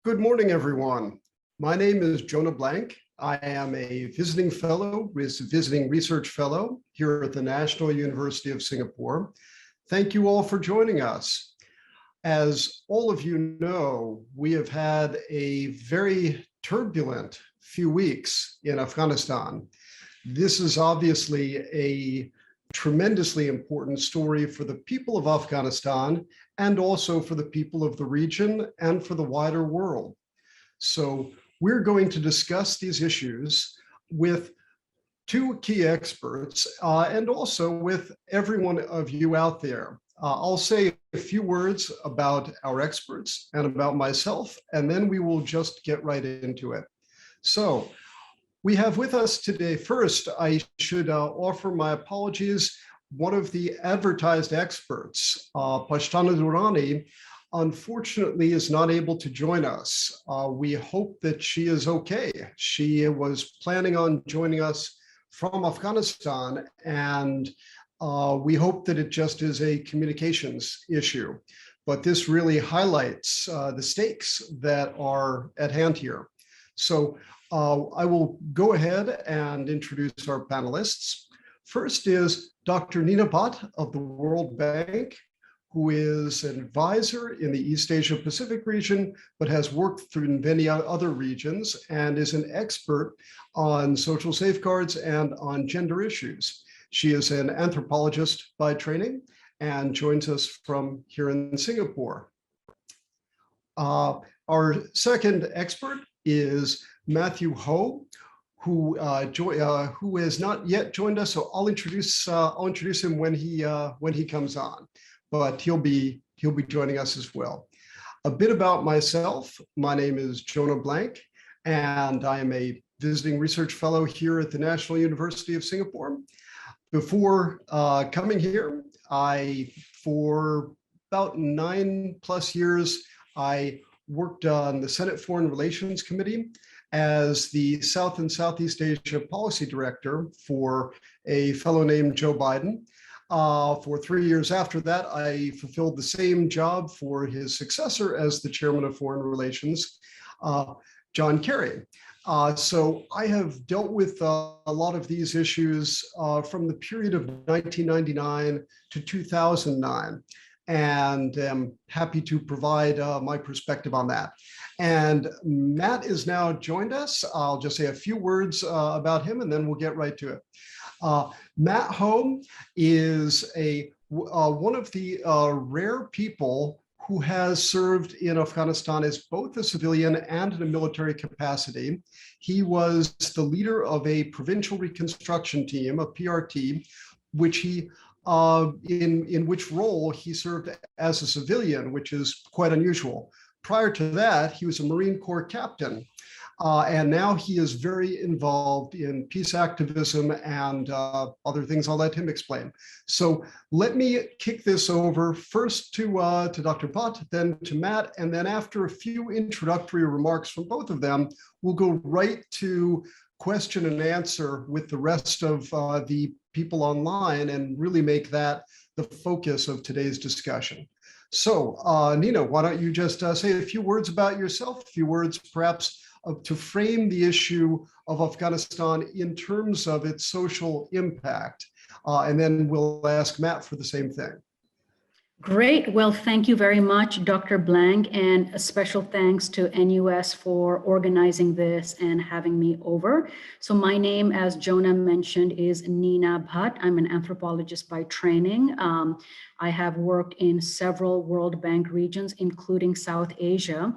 Good morning, everyone. My name is Jonah Blank. I am a visiting research fellow here at the National University of Singapore. Thank you all for joining us. As all of you know, we have had a very turbulent few weeks in Afghanistan. This is obviously a tremendously important story for the people of Afghanistan and also for the people of the region and for the wider world. So we're going to discuss these issues with two key experts and also with every one of you out there. I'll say a few words about our experts and about myself, and then we will just get right into it. So we have with us today, first, I should offer my apologies. One of the advertised experts, Pashtana Durrani, unfortunately is not able to join us. We hope that she is okay. She was planning on joining us from Afghanistan, and we hope that it just is a communications issue. But this really highlights the stakes that are at hand here. So I will go ahead and introduce our panelists. First is Dr. Nina Bhatt of the World Bank, who is an advisor in the East Asia Pacific region, but has worked through many other regions and is an expert on social safeguards and on gender issues. She is an anthropologist by training and joins us from here in Singapore. Our second expert is Matthew Ho, who has not yet joined us. So I'll introduce him when he comes on, but he'll be joining us as well. A bit about myself. My name is Jonah Blank, and I am a visiting research fellow here at the National University of Singapore. Before coming here, for about 9+ years, I worked on the Senate Foreign Relations Committee as the South and Southeast Asia Policy Director for a fellow named Joe Biden. For 3 years after that, I fulfilled the same job for his successor as the Chairman of Foreign Relations, John Kerry. So I have dealt with a lot of these issues from the period of 1999 to 2009. And I'm happy to provide my perspective on that. And Matt is now joined us. I'll just say a few words about him, and then we'll get right to it. Matt Ho is one of the rare people who has served in Afghanistan as both a civilian and in a military capacity. He was the leader of a provincial reconstruction team, a PRT, which he in which role he served as a civilian, which is quite unusual. Prior to that, he was a Marine Corps captain, and now he is very involved in peace activism and other things I'll let him explain. So let me kick this over first to Dr. Bhatt, then to Matt, and then after a few introductory remarks from both of them, we'll go right to question and answer with the rest of the people online and really make that the focus of today's discussion. So Nina, why don't you just say a few words about yourself, a few words perhaps to frame the issue of Afghanistan in terms of its social impact, and then we'll ask Matt for the same thing. Great. Well, thank you very much, Dr. Blank, and a special thanks to NUS for organizing this and having me over. So my name, as Jonah mentioned, is Nina Bhatt. I'm an anthropologist by training. I have worked in several World Bank regions, including South Asia.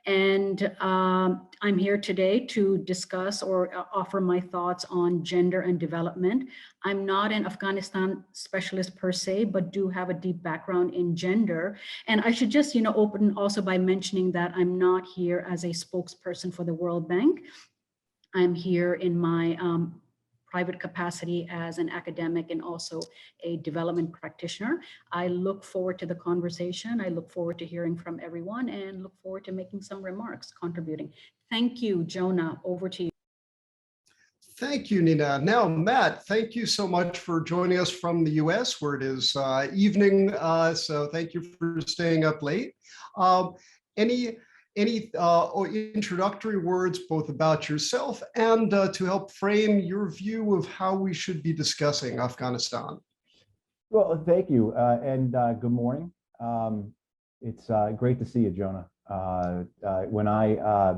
And I'm here today to discuss or offer my thoughts on gender and development. I'm not an Afghanistan specialist per se, but do have a deep background in gender. And I should just, open also by mentioning that I'm not here as a spokesperson for the World Bank. I'm here in my private capacity as an academic and also a development practitioner. I look forward to the conversation. I look forward to hearing from everyone and look forward to making some remarks, contributing. Thank you, Jonah. Over to you. Thank you, Nina. Now, Matt, thank you so much for joining us from the US, where it is evening. So thank you for staying up late. any or introductory words, both about yourself and to help frame your view of how we should be discussing Afghanistan. Well, thank you, and good morning. It's great to see you, Jonah. When I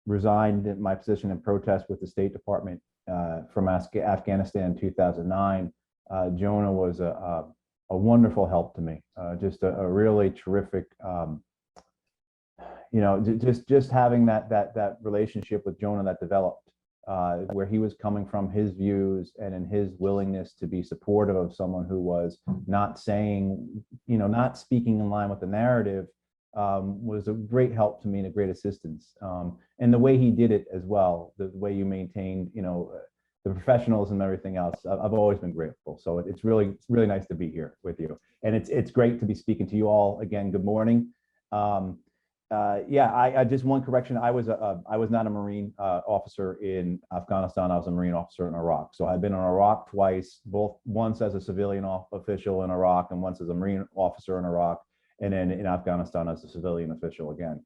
resigned my position in protest with the State Department from Afghanistan in 2009, Jonah was a wonderful help to me. Just a really terrific, just having that relationship with Jonah that developed, where he was coming from, his views, and in his willingness to be supportive of someone who was not saying, not speaking in line with the narrative, was a great help to me and a great assistance. And the way he did it as well, the way you maintained, the professionalism and everything else, I've always been grateful. So it's really nice to be here with you. And it's great to be speaking to you all again. Good morning. I just one correction. I was not a Marine officer in Afghanistan. I was a Marine officer in Iraq. So I've been in Iraq twice, once as a civilian official in Iraq and once as a Marine officer in Iraq, and then in Afghanistan as a civilian official again.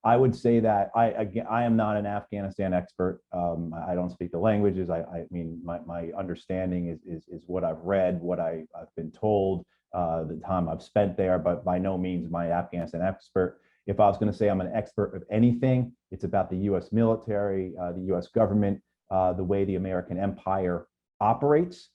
I would say that I am not an Afghanistan expert. I don't speak the languages. I mean, my understanding is what I've read, what I've been told, the time I've spent there, but by no means my Afghanistan expert. If I was going to say I'm an expert of anything, it's about the U.S. military, the U.S. government, the way the American empire operates,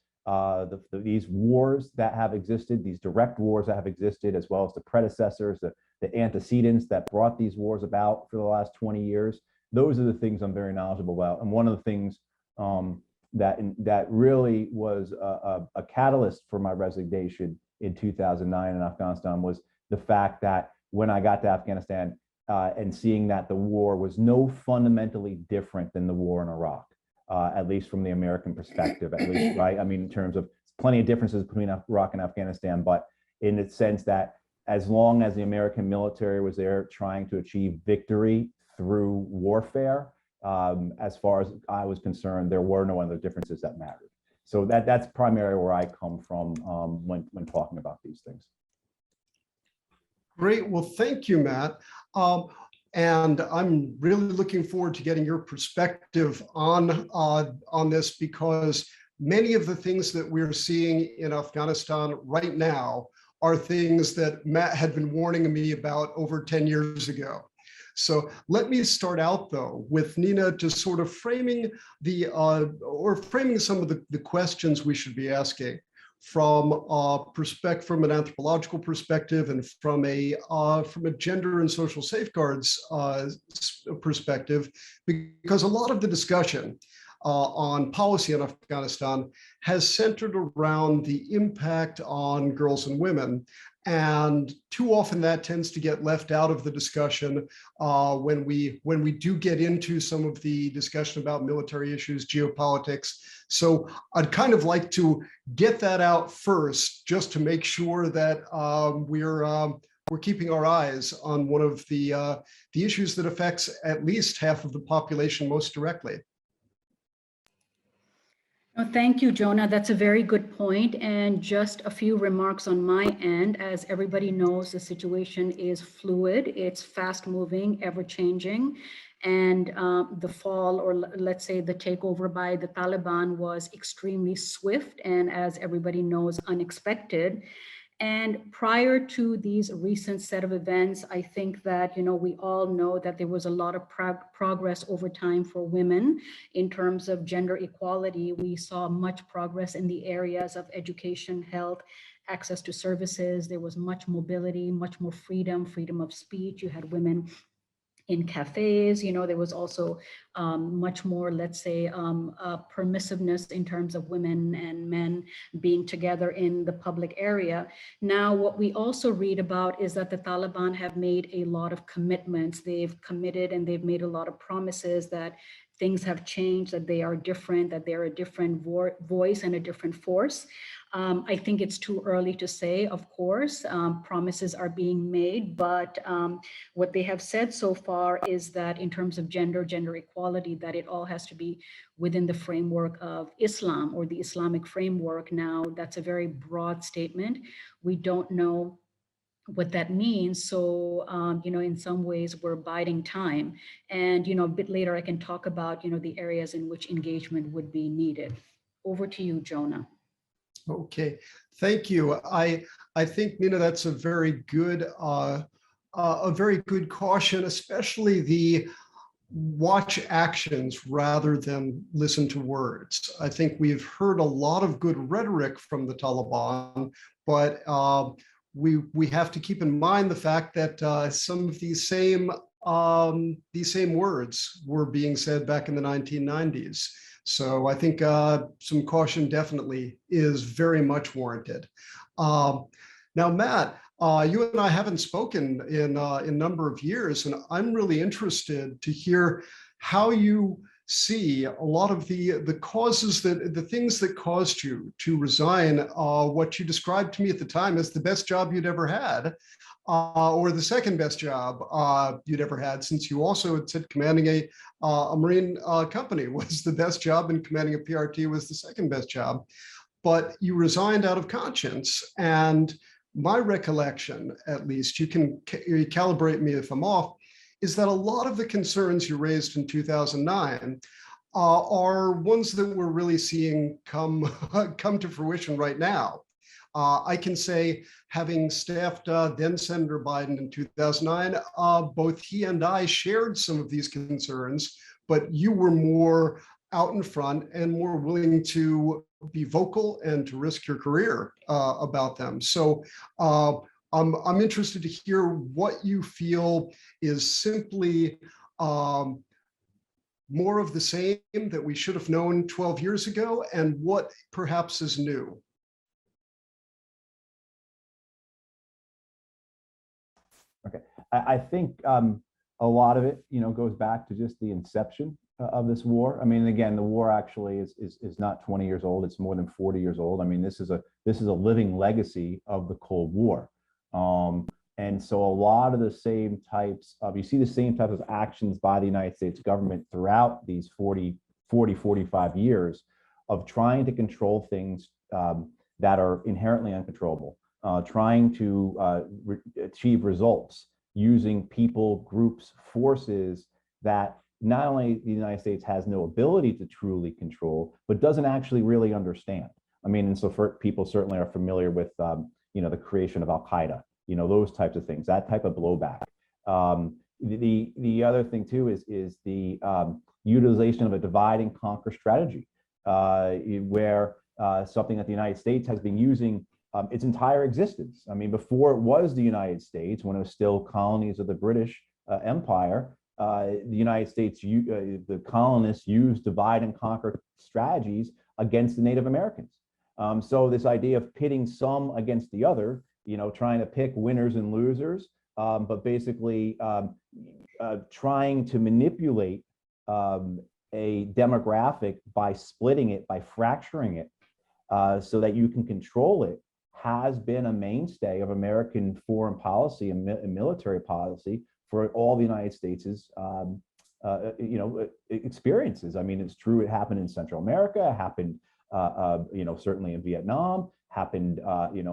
these wars that have existed, these direct wars that have existed, as well as the predecessors, the antecedents that brought these wars about for the last 20 years. Those are the things I'm very knowledgeable about. And one of the things that really was a catalyst for my resignation in 2009 in Afghanistan was the fact that when I got to Afghanistan and seeing that the war was no fundamentally different than the war in Iraq, at least from the American perspective, at least, right? I mean, in terms of plenty of differences between Iraq and Afghanistan, but in the sense that as long as the American military was there trying to achieve victory through warfare, as far as I was concerned, there were no other differences that mattered. So that's primarily where I come from when talking about these things. Great. Well, thank you, Matt. And I'm really looking forward to getting your perspective on this, because many of the things that we're seeing in Afghanistan right now are things that Matt had been warning me about over 10 years ago. So let me start out, though, with Nina just sort of framing some of the questions we should be asking from an anthropological perspective and from a gender and social safeguards perspective, because a lot of the discussion on policy in Afghanistan has centered around the impact on girls and women. And too often that tends to get left out of the discussion when we do get into some of the discussion about military issues, geopolitics. So I'd kind of like to get that out first, just to make sure that we're keeping our eyes on one of the issues that affects at least half of the population most directly. Oh, thank you, Jonah. That's a very good point. And just a few remarks on my end. As everybody knows, the situation is fluid. It's fast moving, ever changing. And the fall, or let's say the takeover by the Taliban, was extremely swift and, as everybody knows, unexpected. And prior to these recent set of events, I think that, we all know that there was a lot of progress over time for women in terms of gender equality. We saw much progress in the areas of education, health, access to services. There was much mobility, much more freedom of speech. You had women in cafes, there was also much more, let's say, permissiveness in terms of women and men being together in the public area. Now, what we also read about is that the Taliban have made a lot of commitments. They've committed and they've made a lot of promises that things have changed, that they are different, that they're a different voice and a different force. I think it's too early to say, of course. Promises are being made, but what they have said so far is that in terms of gender equality, that it all has to be within the framework of Islam or the Islamic framework. Now, that's a very broad statement. We don't know what that means. So, in some ways we're biding time. And, a bit later I can talk about, the areas in which engagement would be needed. Over to you, Jonah. Okay, thank you. I think, Nina, that's a very good caution, especially the watch actions rather than listen to words. I think we've heard a lot of good rhetoric from the Taliban, but we have to keep in mind the fact that some of these same words were being said back in the 1990s. So I think some caution definitely is very much warranted. Now, Matt, you and I haven't spoken in a number of years, and I'm really interested to hear how you see a lot of the causes, the things that caused you to resign what you described to me at the time as the best job you'd ever had, or the second best job you'd ever had, since you also had said commanding a Marine company was the best job and commanding a PRT was the second best job. But you resigned out of conscience, and my recollection, at least, you can calibrate me if I'm off, is that a lot of the concerns you raised in 2009 are ones that we're really seeing come to fruition right now. I can say, having staffed then Senator Biden in 2009, both he and I shared some of these concerns, but you were more out in front and more willing to be vocal and to risk your career about them. So I'm interested to hear what you feel is simply more of the same that we should have known 12 years ago, and what perhaps is new. Okay, I think a lot of it, goes back to just the inception of this war. I mean, again, the war actually is not 20 years old; it's more than 40 years old. I mean, this is a living legacy of the Cold War, and so a lot of the same types of, you see the same types of actions by the United States government throughout these 45 years of trying to control things that are inherently uncontrollable, trying to achieve results using people, groups, forces that not only the United States has no ability to truly control, but doesn't actually really understand. I mean, and so for people certainly are familiar with, the creation of Al-Qaeda, those types of things, that type of blowback. The other thing too is the utilization of a divide and conquer strategy, where something that the United States has been using its entire existence. I mean, before it was the United States, when it was still colonies of the British Empire, the United States, the colonists used divide and conquer strategies against the Native Americans. So this idea of pitting some against the other, trying to pick winners and losers, but basically trying to manipulate a demographic by splitting it, by fracturing it, so that you can control it, has been a mainstay of American foreign policy and military policy for all the United States' experiences. I mean, it's true. It happened in Central America. It happened, certainly in Vietnam. Happened, in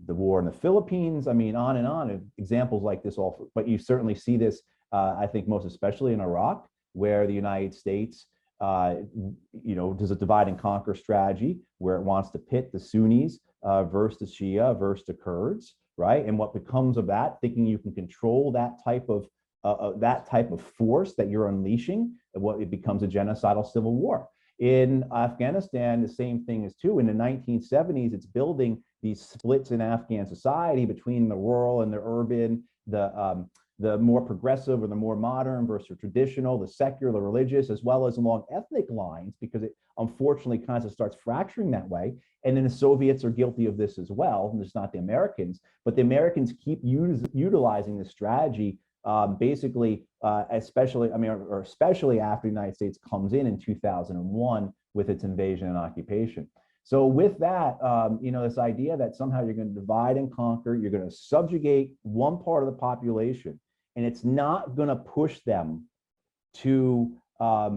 the war in the Philippines. I mean, on and on. Examples like this all. But you certainly see this, I think, most especially in Iraq, where the United States, does a divide and conquer strategy where it wants to pit the Sunnis versus the Shia versus the Kurds, right? And what becomes of that, thinking you can control that type of force that you're unleashing, what it becomes a genocidal civil war. In Afghanistan, the same thing is true. In the 1970s, it's building these splits in Afghan society between the rural and the urban, the more progressive or the more modern versus the traditional, the secular, the religious, as well as along ethnic lines, because it unfortunately kind of starts fracturing that way. And then the Soviets are guilty of this as well, and it's not the Americans, but the Americans keep utilizing this strategy, especially after the United States comes in 2001 with its invasion and occupation. So with that, this idea that somehow you're going to divide and conquer, you're going to subjugate one part of the population, and it's not going to push them to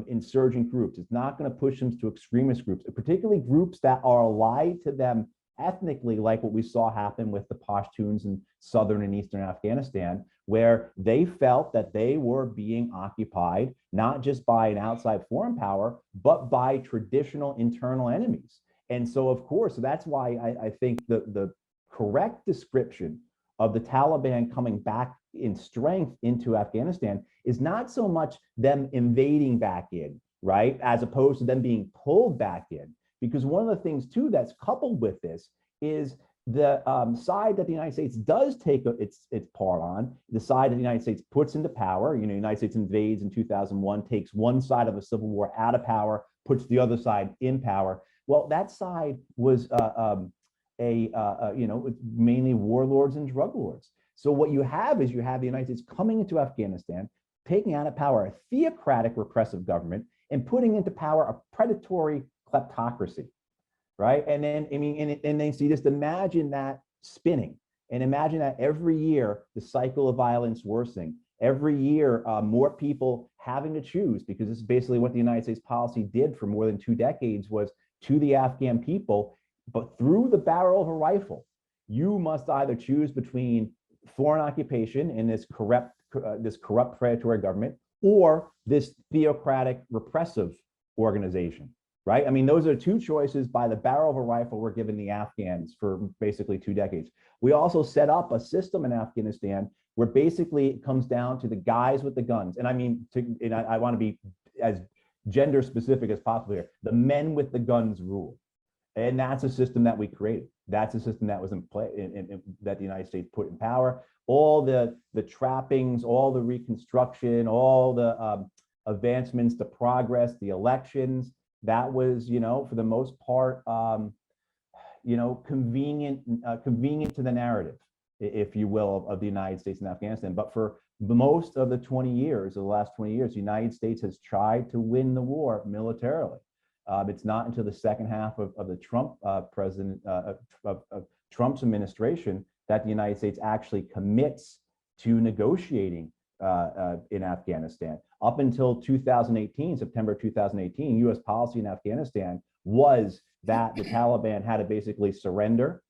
insurgent groups. It's not going to push them to extremist groups, particularly groups that are allied to them ethnically like what we saw happen with the Pashtuns in southern and eastern Afghanistan, where they felt that they were being occupied not just by an outside foreign power, but by traditional internal enemies. And so, of course, that's why I think the correct description of the Taliban coming back in strength into Afghanistan is not so much them invading back in, right, as opposed to them being pulled back in. Because one of the things, too, that's coupled with this is the side that the United States does take its part on, the side that the United States puts into power. You know, the United States invades in 2001, takes one side of a civil war out of power, puts the other side in power. Well, that side was mainly warlords and drug lords. So what you have is you have the United States coming into Afghanistan, taking out of power a theocratic repressive government and putting into power a predatory kleptocracy, right? And then, I mean, and then so you just imagine that spinning, and imagine that every year the cycle of violence worsening, every year more people having to choose, because this is basically what the United States policy did for more than 2 decades, was to the Afghan people, but through the barrel of a rifle, you must either choose between foreign occupation and this corrupt predatory government, or this theocratic repressive organization, right? I mean, those are 2 choices by the barrel of a rifle we're giving the Afghans for basically 2 decades. We also set up a system in Afghanistan where basically it comes down to the guys with the guns. And I mean, I want to be as gender specific as possible here. The men with the guns rule. And that's a system that we created. That's a system that was in play, that the United States put in power. All the trappings, all the reconstruction, all the advancements, the progress, the elections, that was, you know, for the most part, you know, convenient to the narrative, if you will, of the United States and Afghanistan. But for most of the 20 years, of the last 20 years, the United States has tried to win the war militarily. It's not until the second half of the Trump Trump's administration that the United States actually commits to negotiating in Afghanistan. Up until 2018, September 2018, U.S. policy in Afghanistan was that the Taliban had to basically surrender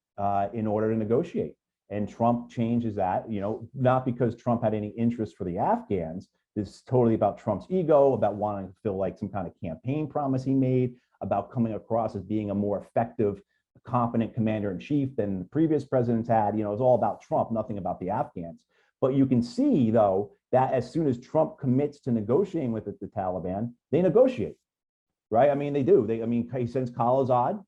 in order to negotiate. And Trump changes that, you know, not because Trump had any interest for the Afghans. This is totally about Trump's ego, about wanting to feel like some kind of campaign promise he made, about coming across as being a more effective, competent commander-in-chief than the previous presidents had. You know, it's all about Trump, nothing about the Afghans. But you can see, though, that as soon as Trump commits to negotiating with the Taliban, they negotiate, right? I mean, they do. He sends Khalilzad,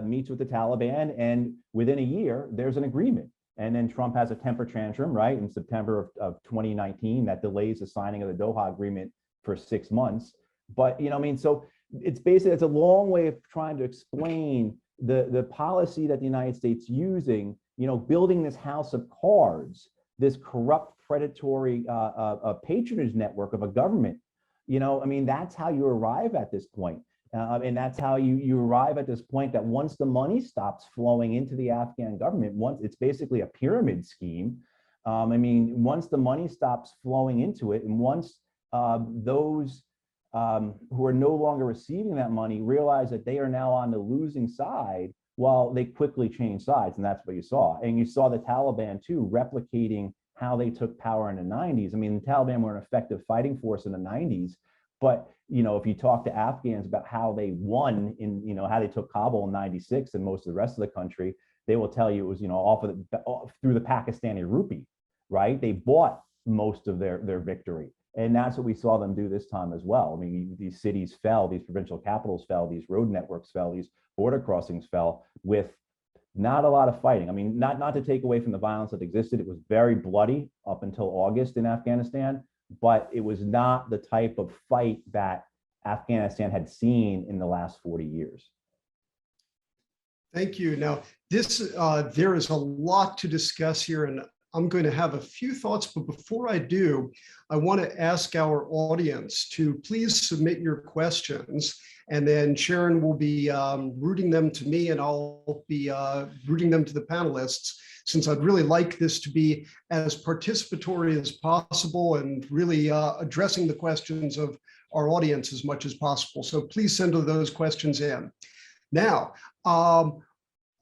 meets with the Taliban, and within a year, there's an agreement. And then Trump has a temper tantrum, right, in September of 2019 that delays the signing of the Doha Agreement for 6 months. But, you know, I mean, so it's basically, it's a long way of trying to explain the policy that the United States using, you know, building this house of cards, this corrupt, predatory patronage network of a government. You know, I mean, that's how you arrive at this point. And that's how you arrive at this point that once the money stops flowing into the Afghan government, once it's basically a pyramid scheme. I mean, once the money stops flowing into it, and once those who are no longer receiving that money realize that they are now on the losing side, well, they quickly change sides, and that's what you saw. And you saw the Taliban too replicating how they took power in the 90s. I mean, the Taliban were an effective fighting force in the 90s. But, you know, if you talk to Afghans about how they won in, you know, how they took Kabul in 96 and most of the rest of the country, they will tell you it was, you know, through the Pakistani rupee, right? They bought most of their victory. And that's what we saw them do this time as well. I mean, these cities fell, these provincial capitals fell, these road networks fell, these border crossings fell with not a lot of fighting. I mean, not to take away from the violence that existed. It was very bloody up until August in Afghanistan, but it was not the type of fight that Afghanistan had seen in the last 40 years. Thank you. Now, there is a lot to discuss here, and I'm going to have a few thoughts, but before I do, I want to ask our audience to please submit your questions, and then Sharon will be routing them to me, and I'll be routing them to the panelists, since I'd really like this to be as participatory as possible and really addressing the questions of our audience as much as possible. So please send those questions in. Now,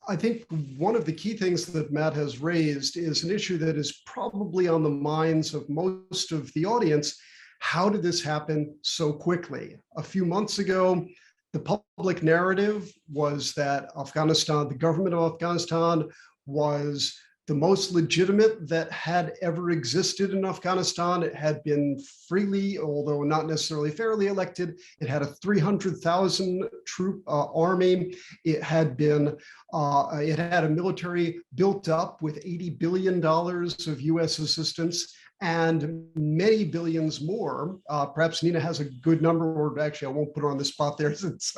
I think one of the key things that Matt has raised is an issue that is probably on the minds of most of the audience. How did this happen so quickly? A few months ago, the public narrative was that Afghanistan, the government of Afghanistan, was the most legitimate that had ever existed in Afghanistan. It had been freely, although not necessarily fairly elected. It had a 300,000 troop army. It had a military built up with $80 billion of US assistance and many billions more. Perhaps Nina has a good number, or actually I won't put her on the spot there since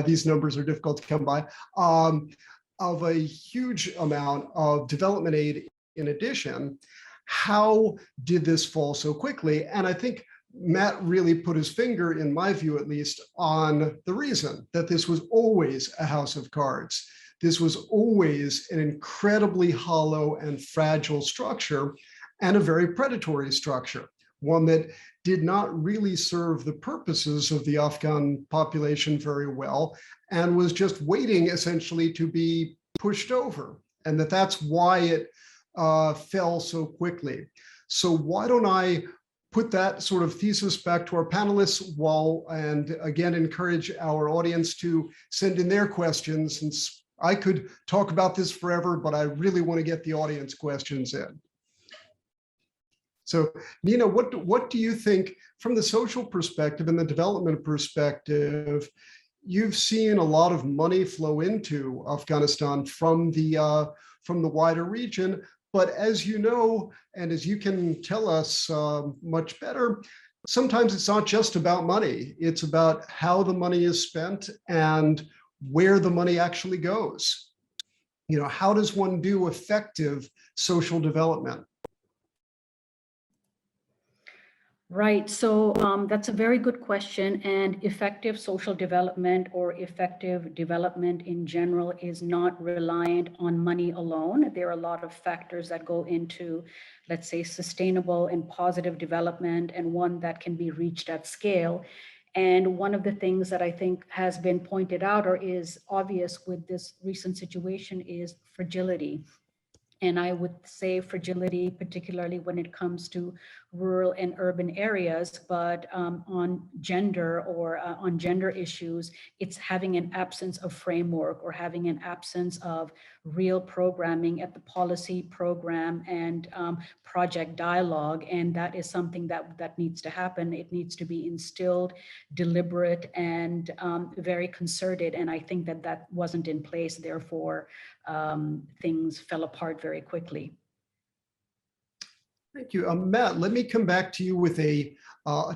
these numbers are difficult to come by. Of a huge amount of development aid in addition. How did this fall so quickly? And I think Matt really put his finger, in my view at least, on the reason that this was always a house of cards. This was always an incredibly hollow and fragile structure and a very predatory structure, one that did not really serve the purposes of the Afghan population very well, and was just waiting essentially to be pushed over, and that's why it fell so quickly. So why don't I put that sort of thesis back to our panelists and again, encourage our audience to send in their questions, since I could talk about this forever, but I really want to get the audience questions in. So Nina, what do you think from the social perspective and the development perspective? You've seen a lot of money flow into Afghanistan from the wider region, but as you know, and as you can tell us much better, sometimes it's not just about money. It's about how the money is spent and where the money actually goes. You know, how does one do effective social development? Right. So that's a very good question. And effective social development or effective development in general is not reliant on money alone. There are a lot of factors that go into, let's say, sustainable and positive development, and one that can be reached at scale. And one of the things that I think has been pointed out or is obvious with this recent situation is fragility. And I would say fragility, particularly when it comes to rural and urban areas, but on gender or on gender issues, it's having an absence of framework or having an absence of real programming at the policy, program, and project dialogue. And that is something that needs to happen. It needs to be instilled, deliberate, and very concerted. And I think that wasn't in place. Therefore, things fell apart very quickly. Thank you. Matt, let me come back to you with a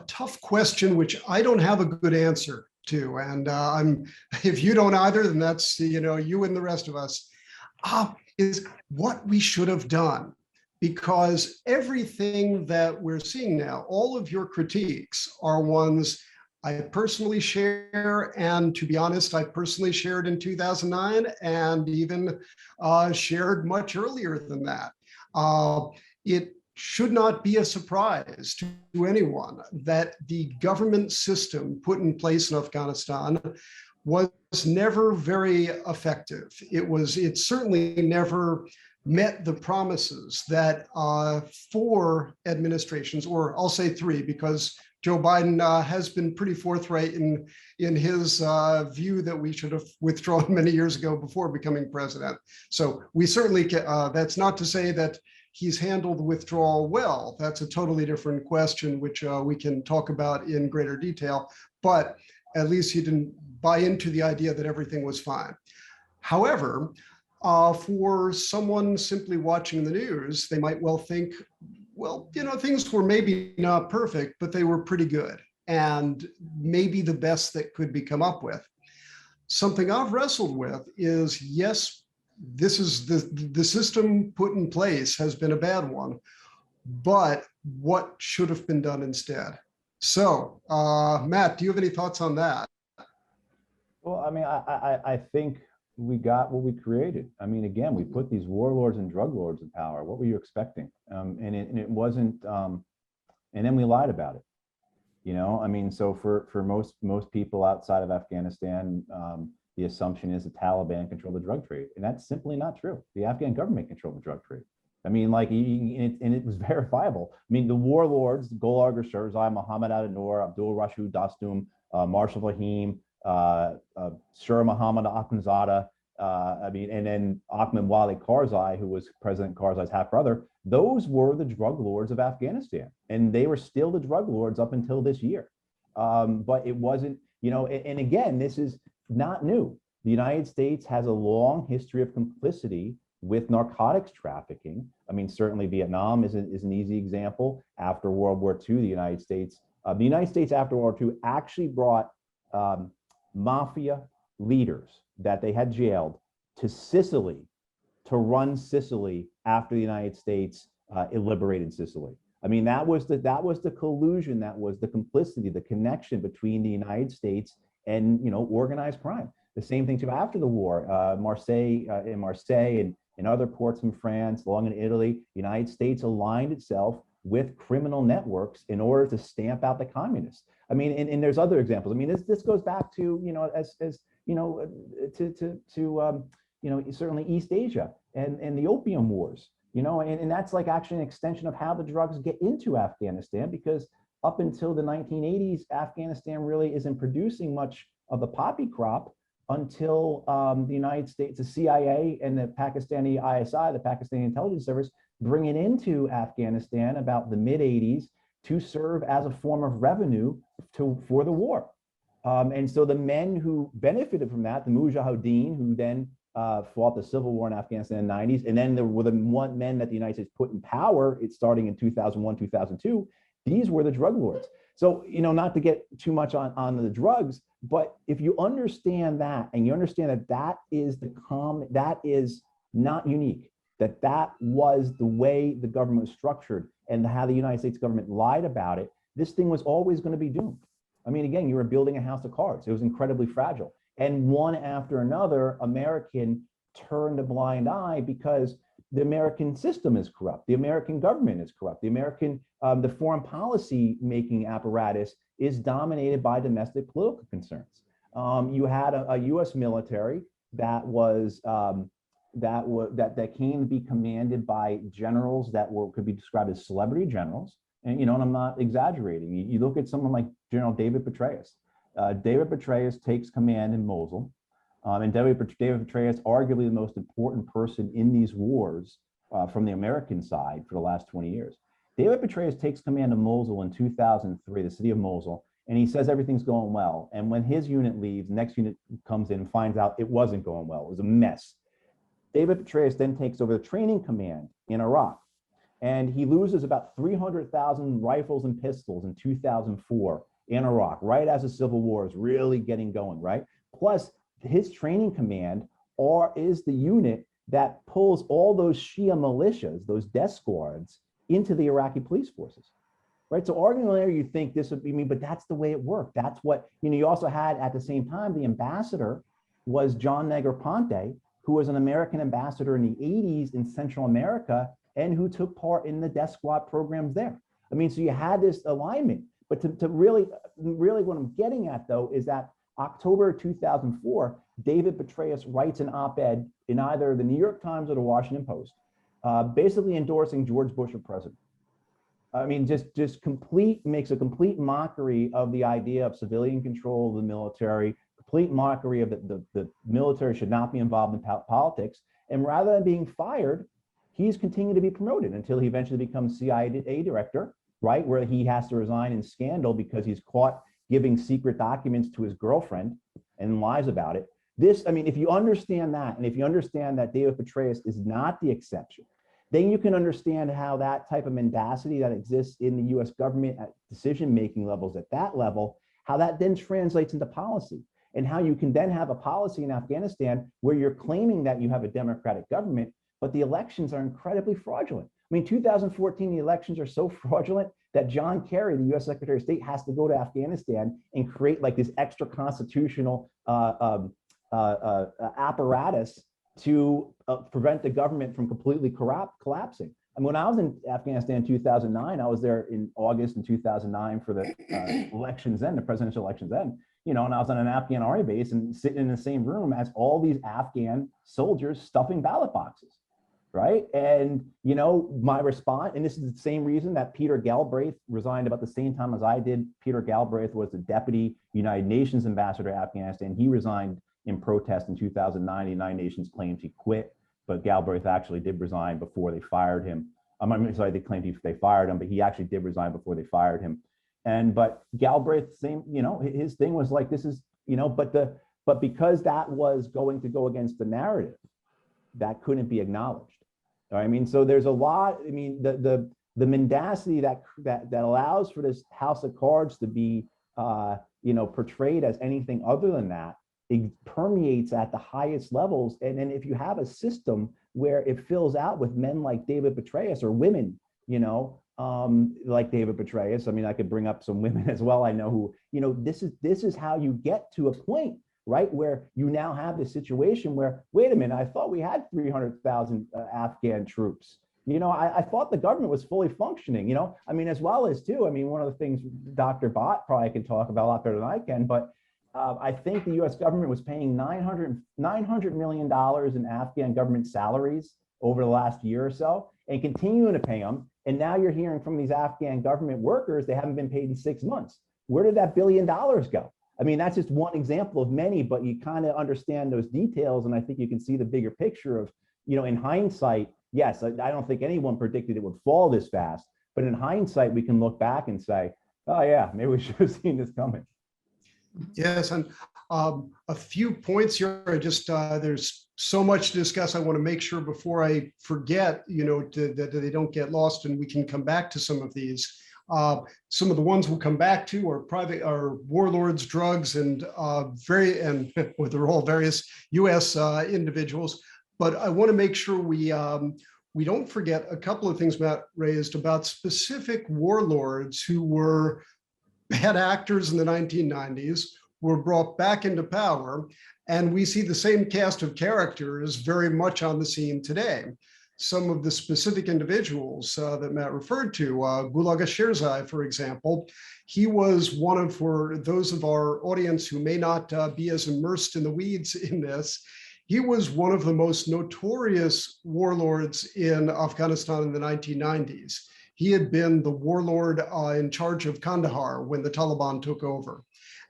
tough question, which I don't have a good answer to. And if you don't either, then that's, you and the rest of us, is what we should have done. Because everything that we're seeing now, all of your critiques are ones I personally share, and to be honest, I personally shared in 2009 and even shared much earlier than that. It should not be a surprise to anyone that the government system put in place in Afghanistan was never very effective. It certainly never met the promises that 4 administrations, or I'll say 3, because Joe Biden has been pretty forthright in his view that we should have withdrawn many years ago before becoming president. So we certainly that's not to say that he's handled withdrawal well. That's a totally different question, which we can talk about in greater detail. But at least he didn't buy into the idea that everything was fine. However, for someone simply watching the news, they might well think, well, things were maybe not perfect, but they were pretty good, and maybe the best that could be come up with. Something I've wrestled with is, yes, this is the system put in place has been a bad one, but what should have been done instead? So, Matt, do you have any thoughts on that? Well, I mean, I think we got what we created. I mean, again, we put these warlords and drug lords in power. What were you expecting? And it wasn't, and then we lied about it. I mean, so for most people outside of Afghanistan, the assumption is the Taliban control the drug trade. And that's simply not true. The Afghan government controlled the drug trade. I mean, like, and it was verifiable. I mean, the warlords, Gulag or Shirazan, Muhammad al-Nur, Abdul Rashid Dostum, Marshal Fahim, Shah Muhammad Akhundzada, I mean, and then Ahmed Wali Karzai, who was President Karzai's half brother, those were the drug lords of Afghanistan. And they were still the drug lords up until this year. But it wasn't, you know, and again, this is not new. The United States has a long history of complicity with narcotics trafficking. I mean, certainly Vietnam is an easy example. After World War II, the United States after World War II actually brought mafia leaders that they had jailed to Sicily to run Sicily after the United States liberated Sicily. I mean, that was the collusion, that was the complicity, the connection between the United States and, you know, organized crime. The same thing too after the war, Marseille and other ports in France, along in Italy, the United States aligned itself with criminal networks in order to stamp out the communists. I mean, and there's other examples. I mean, this goes back to, you know, as you know, you know, certainly East Asia and the opium wars, you know, and that's like actually an extension of how the drugs get into Afghanistan, because up until the 1980s, Afghanistan really isn't producing much of the poppy crop until the United States, the CIA and the Pakistani ISI, the Pakistani intelligence service, bring it into Afghanistan about the mid 80s to serve as a form of revenue for the war. And so the men who benefited from that, the Mujahideen, who then fought the civil war in Afghanistan in the 90s, and then there were the men that the United States put in power, it's starting in 2001, 2002, these were the drug lords. So, you know, not to get too much on the drugs, but if you understand that, and you understand that that is not unique, that was the way the government was structured and how the United States government lied about it, this thing was always going to be doomed. I mean, again, you were building a house of cards. It was incredibly fragile. And one after another, American turned a blind eye because the American system is corrupt. The American government is corrupt. The American, the foreign policy making apparatus is dominated by domestic political concerns. You had a U.S. military that came to be commanded by generals that could be described as celebrity generals. And, you know, and I'm not exaggerating. You look at someone like General David Petraeus. David Petraeus takes command in Mosul. And David Petraeus, arguably the most important person in these wars from the American side for the last 20 years. David Petraeus takes command of Mosul in 2003, the city of Mosul, and he says everything's going well. And when his unit leaves, the next unit comes in and finds out it wasn't going well. It was a mess. David Petraeus then takes over the training command in Iraq. And he loses about 300,000 rifles and pistols in 2004 in Iraq, right as the civil war is really getting going, right? Plus, his training command is the unit that pulls all those Shia militias, those death squads, into the Iraqi police forces, right? So arguably, you think this would be me, but that's the way it worked. That's what, you know, you also had at the same time, the ambassador was John Negroponte, who was an American ambassador in the 80s in Central America and who took part in the death squad programs there. I mean, so you had this alignment, but to really what I'm getting at though, is that October 2004, David Petraeus writes an op-ed in either the New York Times or the Washington Post, basically endorsing George Bush for president. I mean, just makes a complete mockery of the idea of civilian control of the military, complete mockery of the military should not be involved in politics. And rather than being fired, he's continued to be promoted until he eventually becomes CIA director, right? Where he has to resign in scandal because he's caught giving secret documents to his girlfriend and lies about it. I mean, if you understand that, and if you understand that David Petraeus is not the exception, then you can understand how that type of mendacity that exists in the US government at decision-making levels at that level, how that then translates into policy, and how you can then have a policy in Afghanistan where you're claiming that you have a democratic government, but the elections are incredibly fraudulent. I mean, 2014, the elections are so fraudulent that John Kerry, the US Secretary of State, has to go to Afghanistan and create like this extra constitutional apparatus to prevent the government from completely collapsing. I mean, when I was in Afghanistan in 2009, I was there in August in 2009 for the elections then, the presidential elections then. and I was on an Afghan army base and sitting in the same room as all these Afghan soldiers stuffing ballot boxes. Right. And, my response, and this is the same reason that Peter Galbraith resigned about the same time as I did. Peter Galbraith was the deputy United Nations ambassador to Afghanistan. He resigned in protest in 2009. The United Nations claimed he quit, but Galbraith actually did resign before they fired him. I'm sorry, they claimed they fired him, but he actually did resign before they fired him. But Galbraith, his thing was like, this is, but because that was going to go against the narrative, that couldn't be acknowledged. I mean, so there's a lot. I mean, the mendacity that allows for this house of cards to be, portrayed as anything other than that, it permeates at the highest levels. And then if you have a system where it fills out with men like David Petraeus or women, like David Petraeus. I mean, I could bring up some women as well. I know who, this is how you get to a point, right, where you now have this situation where, wait a minute, I thought we had 300,000 Afghan troops. I thought the government was fully functioning, I mean, as well as too, I mean, one of the things Dr. Bott probably can talk about a lot better than I can, but I think the US government was paying $900 million in Afghan government salaries over the last year or so and continuing to pay them. And now you're hearing from these Afghan government workers, they haven't been paid in 6 months. Where did that $1 billion go? I mean, that's just one example of many, but you kind of understand those details. And I think you can see the bigger picture of, in hindsight, yes, I don't think anyone predicted it would fall this fast, but in hindsight, we can look back and say, oh yeah, maybe we should have seen this coming. Yes, and a few points here. There's so much to discuss. I want to make sure before I forget, that they don't get lost, and we can come back to some of these. Some of the ones we'll come back to are warlords, drugs, and they're all various U.S. individuals. But I want to make sure we don't forget a couple of things Matt raised about specific warlords who were bad actors in the 1990s, were brought back into power, and we see the same cast of characters very much on the scene today. Some of the specific individuals that Matt referred to, Gulag Shirazan, for example, he was for those of our audience who may not be as immersed in the weeds in this, he was one of the most notorious warlords in Afghanistan in the 1990s. He had been the warlord in charge of Kandahar when the Taliban took over.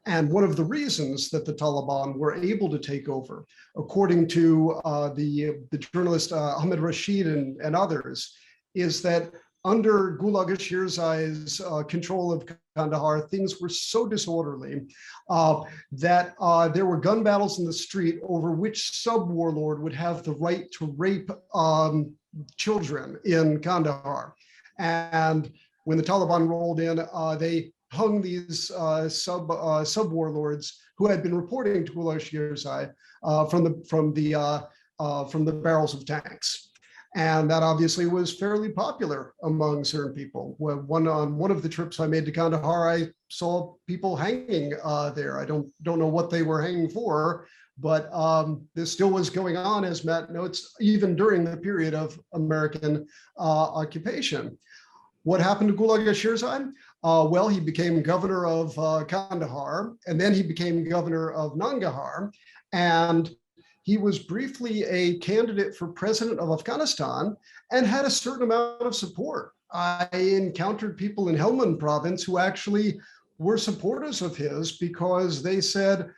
And one of the reasons that the Taliban were able to take over, according to the journalist Ahmed Rashid and others, is that under Gulag Shirazai's control of Kandahar, things were so disorderly that there were gun battles in the street over which sub-warlord would have the right to rape children in Kandahar. And when the Taliban rolled in, they hung these sub-warlords who had been reporting to Gulag Shirazai from the barrels of tanks. And that obviously was fairly popular among certain people. On one of the trips I made to Kandahar, I saw people hanging there. I don't know what they were hanging for, but this still was going on, as Matt notes, even during the period of American occupation. What happened to Gulag Shirazai? Well, he became governor of Kandahar, and then he became governor of Nangarhar, and he was briefly a candidate for president of Afghanistan and had a certain amount of support. I encountered people in Helmand province who actually were supporters of his because they said,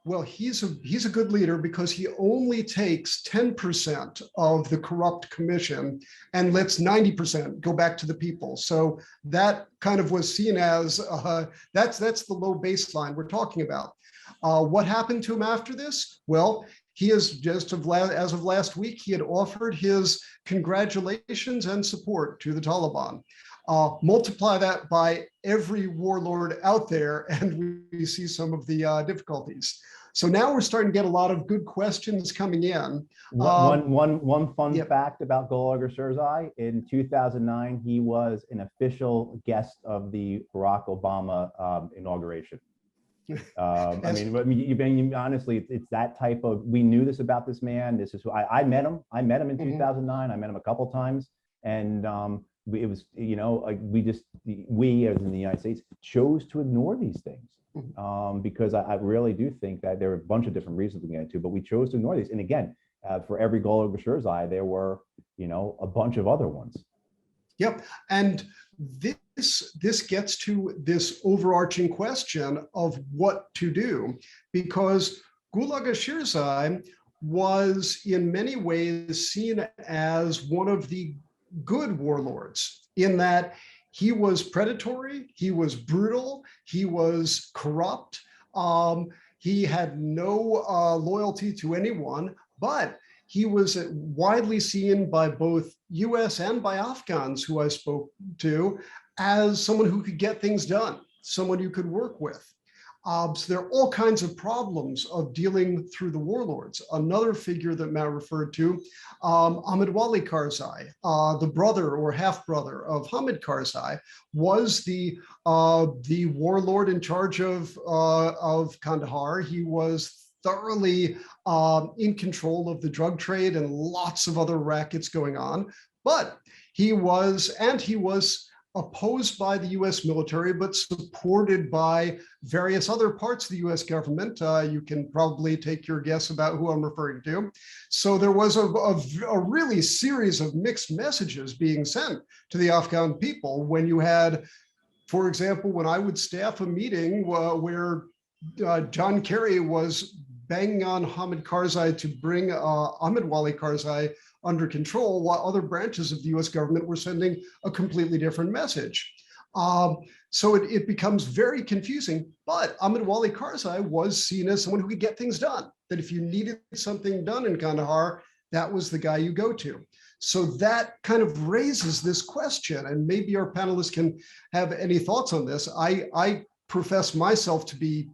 well, he's a good leader because he only takes 10% of the corrupt commission and lets 90% go back to the people. So that kind of was seen as, that's the low baseline we're talking about. What happened to him after this? Well, he is as of last week, he had offered his congratulations and support to the Taliban. Multiply that by every warlord out there, and we see some of the difficulties. So now we're starting to get a lot of good questions coming in. One fun fact about Gulag Shirazai: in 2009, he was an official guest of the Barack Obama inauguration. I mean, honestly, it's that type of. We knew this about this man. This is who I met him. I met him in 2009. I met him a couple times, and it was, like we as in the United States chose to ignore these things. because I really do think that there are a bunch of different reasons we can get into, but we chose to ignore these. And again, for every Gulag or Shirazan, there were, a bunch of other ones. Yep. And this gets to this overarching question of what to do, because Gulag Shirazan was in many ways seen as one of the good warlords, in that he was predatory, he was brutal, he was corrupt, he had no loyalty to anyone, but he was widely seen by both US and by Afghans who I spoke to as someone who could get things done, someone you could work with. So there are all kinds of problems of dealing through the warlords. Another figure that Matt referred to, Ahmad Wali Karzai, the brother or half-brother of Hamid Karzai, was the warlord in charge of Kandahar. He was thoroughly in control of the drug trade and lots of other rackets going on. But he was opposed by the US military, but supported by various other parts of the US government. You can probably take your guess about who I'm referring to. So there was a really series of mixed messages being sent to the Afghan people when you had, for example, when I would staff a meeting where John Kerry was banging on Hamid Karzai to bring Ahmad Wali Karzai under control, while other branches of the US government were sending a completely different message. So it becomes very confusing, but Ahmad Wali Karzai was seen as someone who could get things done, that if you needed something done in Kandahar, that was the guy you go to. So that kind of raises this question, and maybe our panelists can have any thoughts on this. I profess myself to be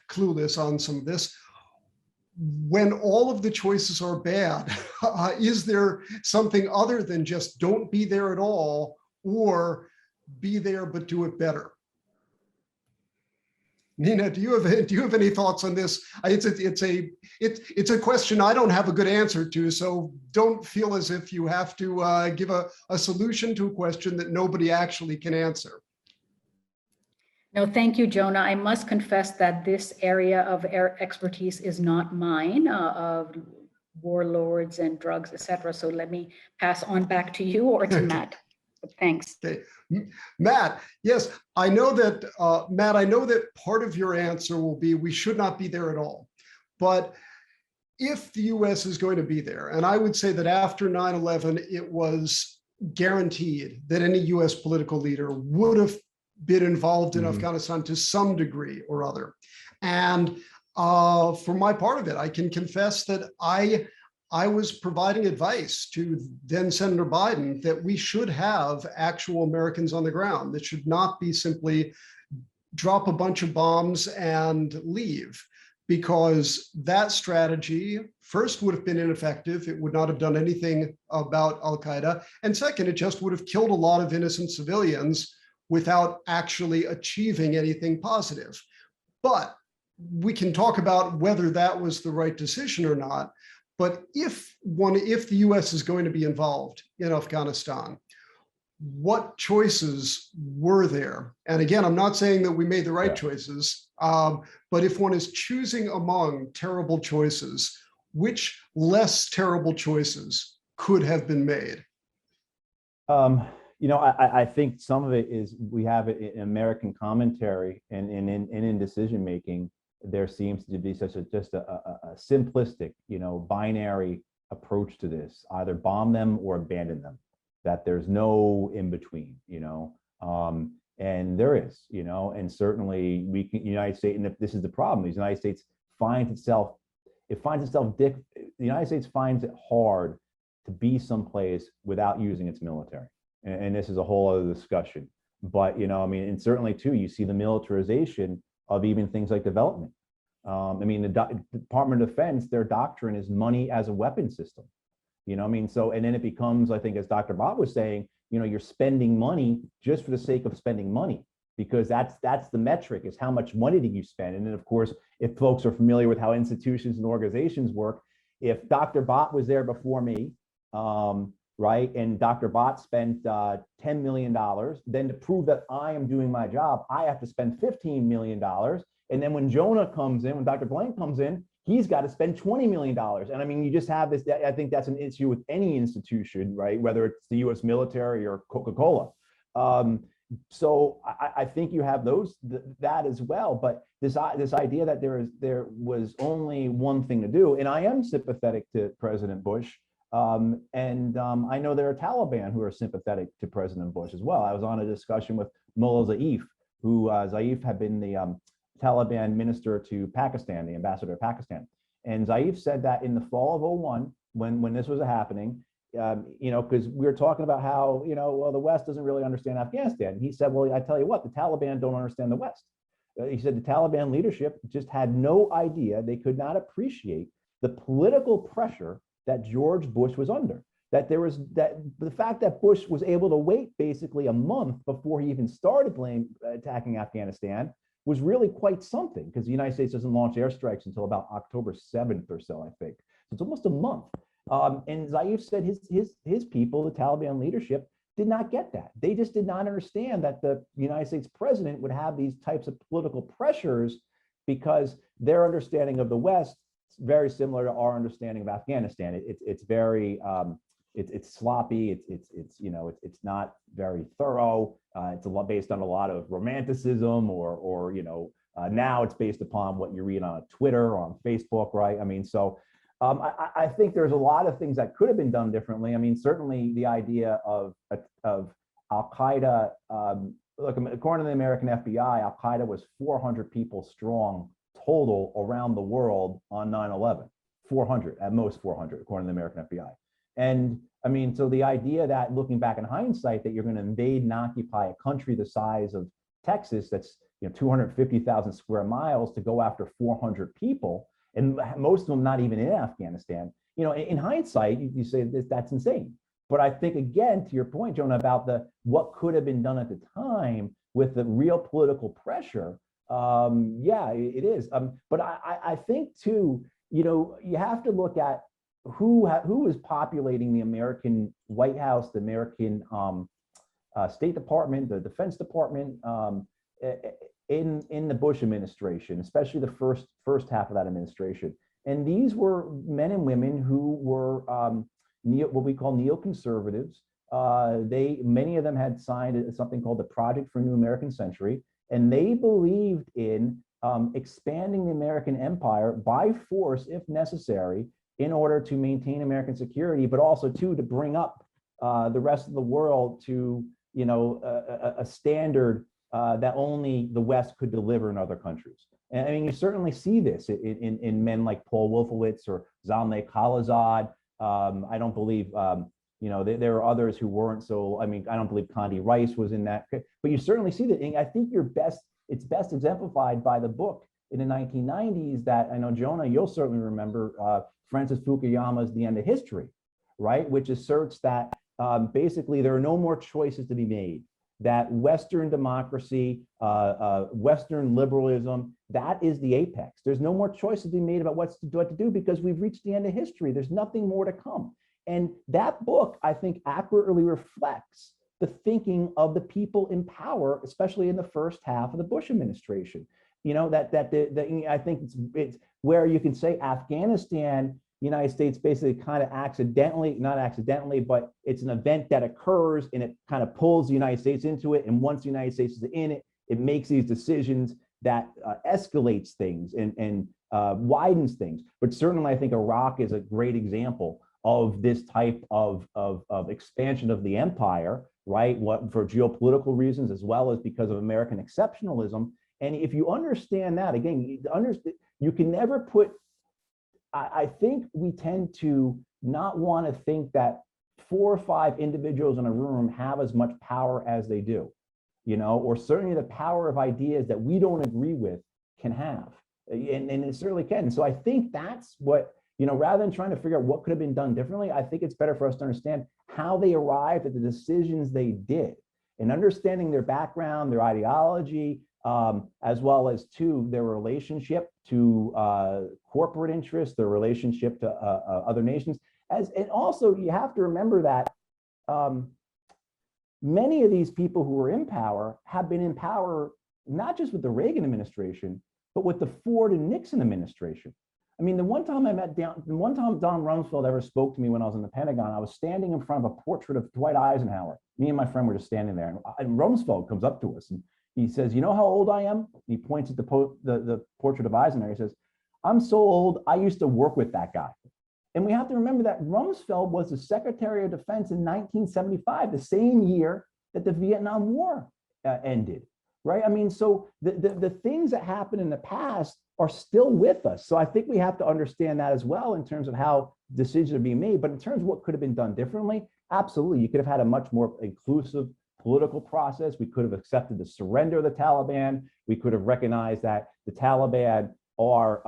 clueless on some of this. When all of the choices are bad, is there something other than just don't be there at all, or be there but do it better? Nina, do you have any thoughts on this? It's a question I don't have a good answer to, so don't feel as if you have to give a solution to a question that nobody actually can answer. No, thank you, Jonah. I must confess that this area of expertise is not mine, of warlords and drugs, etc. So let me pass on back to you or to Matt. But thanks. Okay, Matt. Yes, I know that, Matt. I know that part of your answer will be we should not be there at all. But if the U.S. is going to be there, and I would say that after 9/11, it was guaranteed that any U.S. political leader would have been involved in Afghanistan to some degree or other. And for my part of it, I can confess that I was providing advice to then Senator Biden that we should have actual Americans on the ground. That should not be simply drop a bunch of bombs and leave, because that strategy, first, would have been ineffective. It would not have done anything about al-Qaeda. And second, it just would have killed a lot of innocent civilians without actually achieving anything positive. But we can talk about whether that was the right decision or not. But if the US is going to be involved in Afghanistan, what choices were there? And again, I'm not saying that we made the right choices, but if one is choosing among terrible choices, which less terrible choices could have been made? I think some of it is we have it in American commentary and in decision making. There seems to be just a simplistic, binary approach to this: either bomb them or abandon them. That there's no in between, and there is, and certainly the United States, and this is the problem: the United States finds itself the United States finds it hard to be someplace without using its military. And this is a whole other discussion. But, and certainly too, you see the militarization of even things like development. The Department of Defense, their doctrine is money as a weapon system. So, and then it becomes, I think, as Dr. Bob was saying, you're spending money just for the sake of spending money, because that's the metric, is how much money did you spend. And then, of course, if folks are familiar with how institutions and organizations work, if Dr. Bott was there before me, right? And Dr. Bott spent $10 million. Then to prove that I am doing my job, I have to spend $15 million. And then when Jonah comes in, when Dr. Blank comes in, he's got to spend $20 million. And I mean, you just have this, I think that's an issue with any institution, right? Whether it's the US military or Coca-Cola. So I think you have that as well. But this idea that there was only one thing to do, and I am sympathetic to President Bush. I know there are Taliban who are sympathetic to President Bush as well. I was on a discussion with Mullah Zaif, who Zaif had been the Taliban minister to Pakistan, the ambassador to Pakistan. And Zaif said that in the fall of 2001, when this was happening, because we were talking about how, well, the West doesn't really understand Afghanistan. And he said, well, I tell you what, the Taliban don't understand the West. He said the Taliban leadership just had no idea. They could not appreciate the political pressure that George Bush was under. That the fact that Bush was able to wait basically a month before he even started attacking Afghanistan was really quite something, because the United States doesn't launch airstrikes until about October 7th or so, I think. So it's almost a month. And Zaif said his people, the Taliban leadership, did not get that. They just did not understand that the United States president would have these types of political pressures, because their understanding of the West is very similar to our understanding of Afghanistan. It's very it's sloppy. It's not very thorough. It's based on a lot of romanticism, or now it's based upon what you read on Twitter or on Facebook, right? I mean, so I think there's a lot of things that could have been done differently. I mean, certainly the idea of Al-Qaeda, look, according to the American FBI, Al-Qaeda was 400 people strong total around the world on 9/11. 400, at most 400, according to the American FBI. And I mean, so the idea that, looking back in hindsight, that you're going to invade and occupy a country the size of Texas, that's 250,000 square miles, to go after 400 people, and most of them not even in Afghanistan, in hindsight, you say that's insane. But I think, again, to your point, Jonah, about what could have been done at the time with the real political pressure, yeah, it is. But I think too, you have to look at who was populating the American White House, the American State Department, the Defense Department, in the Bush administration, especially the first half of that administration. And these were men and women who were what we call neoconservatives. Many of them had signed something called the Project for a New American Century, and they believed in expanding the American empire by force, if necessary, in order to maintain American security, but also to bring up the rest of the world to a standard that only the West could deliver in other countries. And I mean, you certainly see this in men like Paul Wolfowitz or Zalmay Khalilzad. I don't believe, there are others who weren't so, I mean, I don't believe Condi Rice was in that, but you certainly see that. And I think it's best exemplified by the book in the 1990s that I know, Jonah, you'll certainly remember, Francis Fukuyama's The End of History, right? Which asserts that basically there are no more choices to be made, that Western democracy, Western liberalism, that is the apex. There's no more choices to be made about what to do, because we've reached the end of history. There's nothing more to come. And that book, I think, accurately reflects the thinking of the people in power, especially in the first half of the Bush administration. I think it's where you can say Afghanistan, United States basically kind of not accidentally, but it's an event that occurs and it kind of pulls the United States into it. And once the United States is in it, it makes these decisions that escalates things and widens things. But certainly I think Iraq is a great example of this type of expansion of the empire, right? For geopolitical reasons, as well as because of American exceptionalism. And if you understand that, again, you can never put, I think we tend to not want to think that 4 or 5 individuals in a room have as much power as they do, or certainly the power of ideas that we don't agree with can have, and it certainly can. So I think that's what, rather than trying to figure out what could have been done differently, I think it's better for us to understand how they arrived at the decisions they did, and understanding their background, their ideology, as well as their relationship to corporate interests, their relationship to other nations. And also you have to remember that many of these people who are in power have been in power not just with the Reagan administration, but with the Ford and Nixon administration. I mean, the one time Don Rumsfeld ever spoke to me when I was in the Pentagon, I was standing in front of a portrait of Dwight Eisenhower. Me and my friend were just standing there, and Rumsfeld comes up to us and he says, "You know how old I am?" And he points at the portrait of Eisenhower. He says, "I'm so old, I used to work with that guy." And we have to remember that Rumsfeld was the Secretary of Defense in 1975, the same year that the Vietnam War ended, right? I mean, so the things that happened in the past are still with us. So I think we have to understand that as well in terms of how decisions are being made. But in terms of what could have been done differently, absolutely. You could have had a much more inclusive political process. We could have accepted the surrender of the Taliban. We could have recognized that the Taliban are,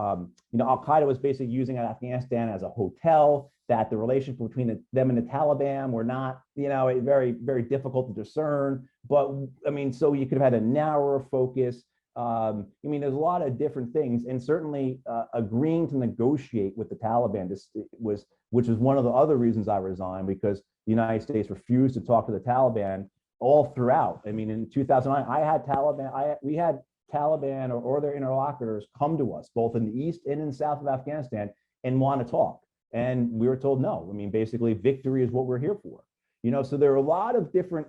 Al-Qaeda was basically using Afghanistan as a hotel, that the relationship between them and the Taliban were not, very, very difficult to discern. But I mean, so you could have had a narrower focus. There's a lot of different things, and certainly agreeing to negotiate with the Taliban which was one of the other reasons I resigned, because the United States refused to talk to the Taliban all throughout. I mean, in 2009, we had Taliban or their interlocutors come to us, both in the east and in the south of Afghanistan, and want to talk. And we were told no. I mean, basically, victory is what we're here for. So there are a lot of different,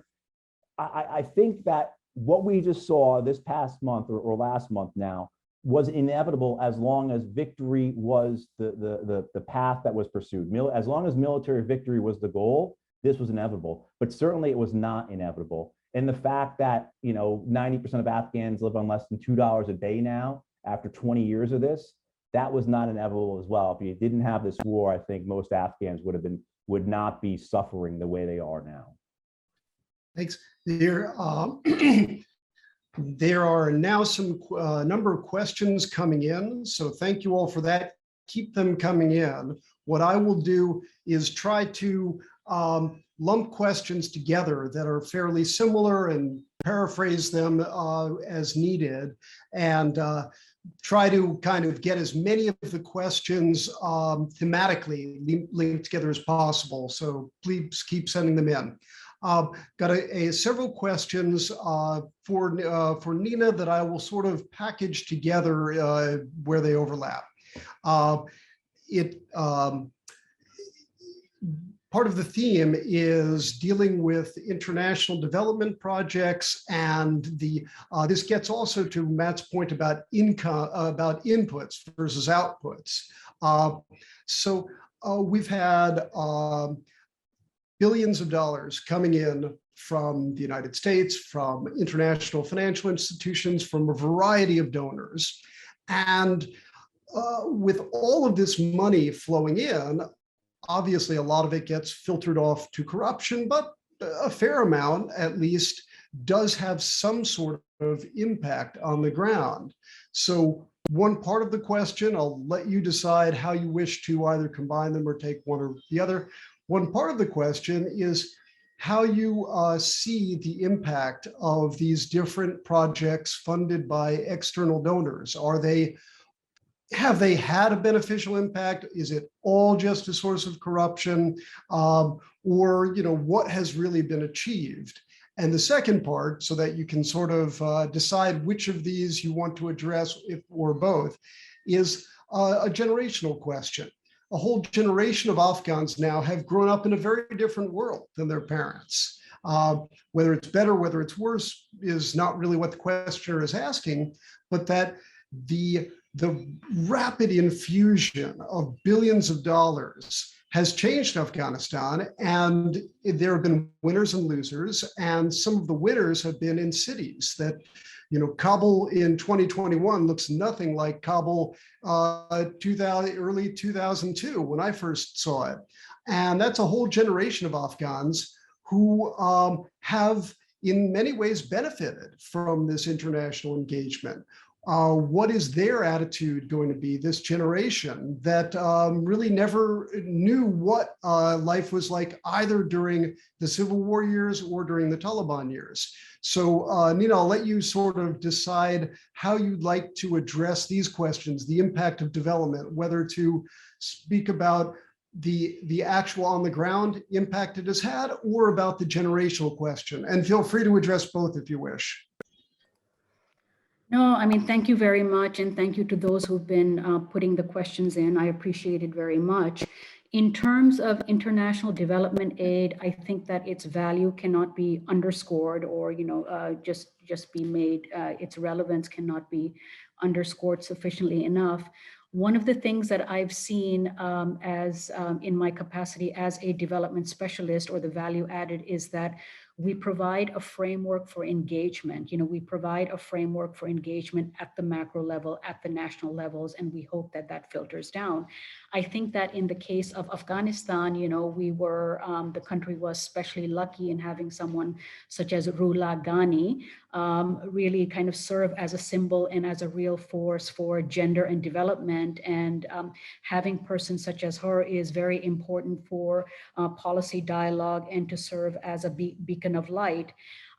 I think that what we just saw this past month or last month now was inevitable as long as victory was the path that was pursued. As long as military victory was the goal, this was inevitable. But certainly it was not inevitable. And the fact that 90% of Afghans live on less than $2 a day now after 20 years of this, that was not inevitable as well. If you didn't have this war, I think most Afghans would not be suffering the way they are now. Thanks. There are now some number of questions coming in, so thank you all for that. Keep them coming in. What I will do is try to lump questions together that are fairly similar and paraphrase them as needed, and try to kind of get as many of the questions thematically linked together as possible. So please keep sending them in. Got several questions for Nina that I will sort of package together where they overlap. Part of the theme is dealing with international development projects, and this gets also to Matt's point about income, about inputs versus outputs. So we've had billions of dollars coming in from the United States, from international financial institutions, from a variety of donors. And with all of this money flowing in, obviously a lot of it gets filtered off to corruption, but a fair amount at least does have some sort of impact on the ground. So one part of the question, I'll let you decide how you wish to either combine them or take one or the other. One part of the question is how you see the impact of these different projects funded by external donors. Have they had a beneficial impact? Is it all just a source of corruption? Or what has really been achieved? And the second part, so that you can sort of decide which of these you want to address, or both, is a generational question. A whole generation of Afghans now have grown up in a very different world than their parents. Whether it's better, whether it's worse, is not really what the questioner is asking, but that the rapid infusion of billions of dollars has changed Afghanistan, and there have been winners and losers, and some of the winners have been in cities that, Kabul in 2021 looks nothing like Kabul early 2002 when I first saw it. And that's a whole generation of Afghans who have in many ways benefited from this international engagement. What is their attitude going to be, this generation that really never knew what life was like either during the Civil War years or during the Taliban years? So Nina, I'll let you sort of decide how you'd like to address these questions, the impact of development, whether to speak about the actual on the ground impact it has had, or about the generational question? And feel free to address both if you wish. No, I mean, thank you very much. And thank you to those who've been putting the questions in. I appreciate it very much. In terms of international development aid, I think that its value cannot be underscored or, just be made, its relevance cannot be underscored sufficiently enough. One of the things that I've seen in my capacity as a development specialist, or the value added, is that we provide a framework for engagement. We provide a framework for engagement at the macro level, at the national levels, and we hope that that filters down. I think that in the case of Afghanistan, the country was especially lucky in having someone such as Gulag really kind of serve as a symbol and as a real force for gender and development. And having persons such as her is very important for policy dialogue and to serve as a beacon of light.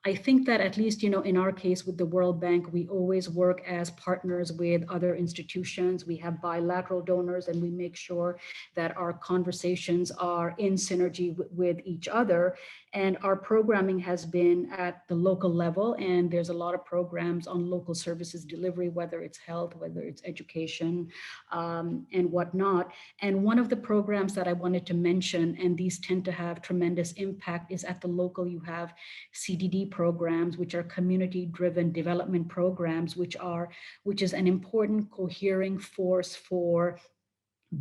I think that at least, in our case with the World Bank, we always work as partners with other institutions. We have bilateral donors, and we make sure that our conversations are in synergy with each other. And our programming has been at the local level, and there's a lot of programs on local services delivery, whether it's health, whether it's education, and whatnot. And one of the programs that I wanted to mention, and these tend to have tremendous impact, is at the local. You have Cdd Programs, which are community-driven development programs, which is an important cohering force for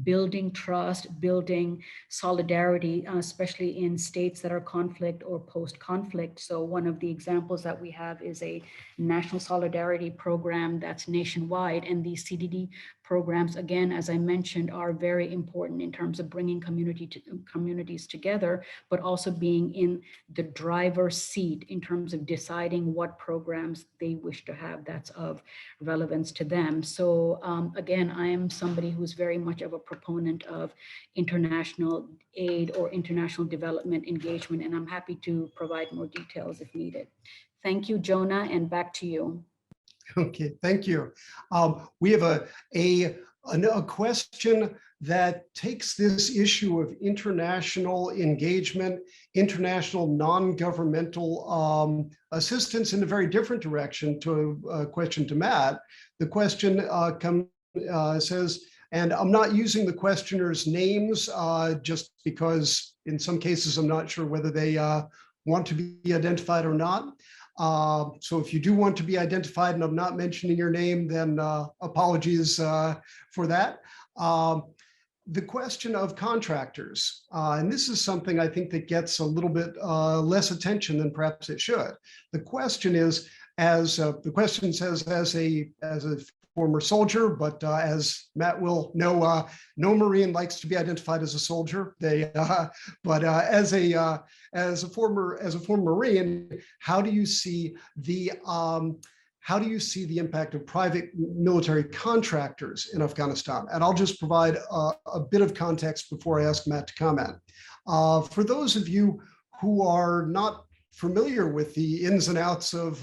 building trust, building solidarity, especially in states that are conflict or post-conflict. So one of the examples that we have is a national solidarity program that's nationwide. And these Cdd programs, again, as I mentioned, are very important in terms of bringing communities together, but also being in the driver's seat in terms of deciding what programs they wish to have that's of relevance to them. So again, I am somebody who's very much of a proponent of international aid or international development engagement, and I'm happy to provide more details if needed. Thank you, Jonah, and back to you. Okay, thank you. We have a question that takes this issue of international engagement, international non-governmental assistance in a very different direction to a question to Matt. The question says, and I'm not using the questioner's names just because in some cases I'm not sure whether they want to be identified or not. So if you do want to be identified and I'm not mentioning your name, then apologies for that. The question of contractors, and this is something I think that gets a little bit less attention than perhaps it should. The question is, as the question says, as a former soldier, but as Matt will know, no Marine likes to be identified as a soldier. But as a former Marine, how do you see the impact of private military contractors in Afghanistan? And I'll just provide a bit of context before I ask Matt to comment. For those of you who are not familiar with the ins and outs of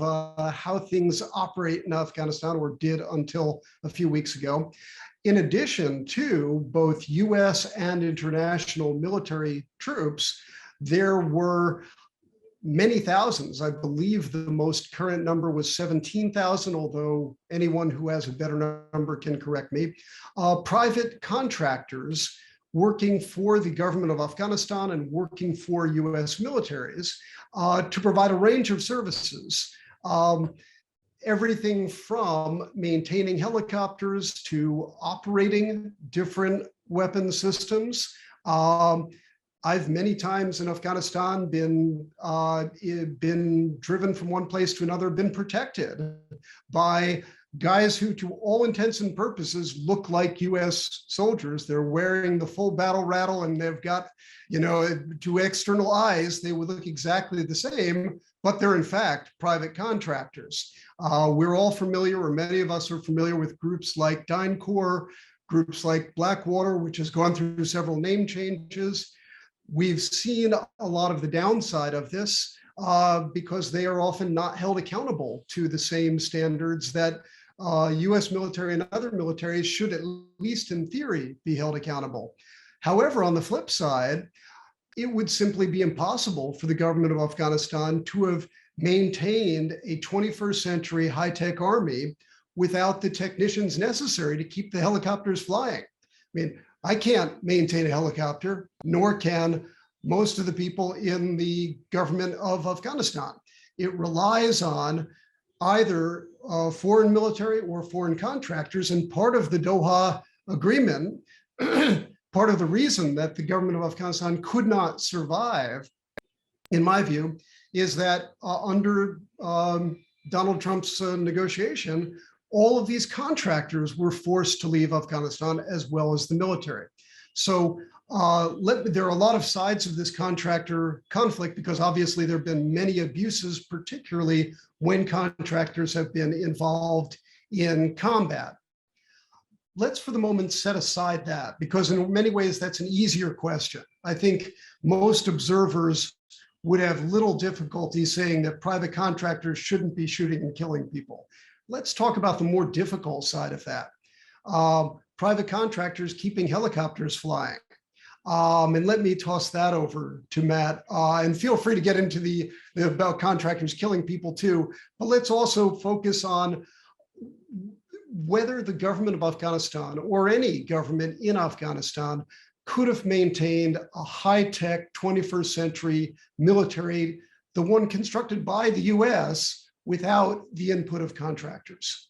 how things operate in Afghanistan, or did until a few weeks ago, in addition to both US and international military troops, there were many thousands. I believe the most current number was 17,000, although anyone who has a better number can correct me, private contractors working for the government of Afghanistan and working for US militaries to provide a range of services. Everything from maintaining helicopters to operating different weapon systems. I've many times in Afghanistan been driven from one place to another, been protected by guys who, to all intents and purposes, look like US soldiers. They're wearing the full battle rattle, and they've got, to external eyes, they would look exactly the same, but they're in fact private contractors. We're all familiar, or many of us are familiar with groups like DynCorp, groups like Blackwater, which has gone through several name changes. We've seen a lot of the downside of this because they are often not held accountable to the same standards that US military and other militaries should, at least in theory, be held accountable. However, on the flip side, it would simply be impossible for the government of Afghanistan to have maintained a 21st century high-tech army without the technicians necessary to keep the helicopters flying. I mean, I can't maintain a helicopter, nor can most of the people in the government of Afghanistan. It relies on either foreign military or foreign contractors, and part of the Doha Agreement, part of the reason that the government of Afghanistan could not survive, in my view, is that under Donald Trump's negotiation, all of these contractors were forced to leave Afghanistan as well as the military. So there are a lot of sides of this contractor conflict because obviously there have been many abuses, particularly when contractors have been involved in combat. Let's for the moment set aside that, because in many ways that's an easier question. I think most observers would have little difficulty saying that private contractors shouldn't be shooting and killing people. Let's talk about the more difficult side of that. Private contractors keeping helicopters flying. And let me toss that over to Matt, and feel free to get into the about contractors killing people too, but let's also focus on whether the government of Afghanistan or any government in Afghanistan could have maintained a high-tech 21st century military, the one constructed by the US, without the input of contractors.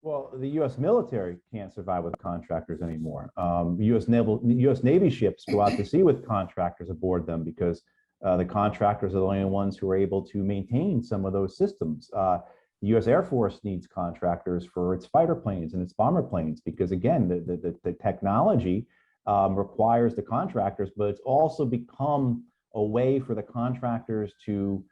Well, the U.S. military can't survive with contractors anymore. U.S. Navy ships go out to sea with contractors aboard them because the contractors are the only ones who are able to maintain some of those systems. The U.S. Air Force needs contractors for its fighter planes and its bomber planes because, again, the technology requires the contractors, but it's also become a way for the contractors to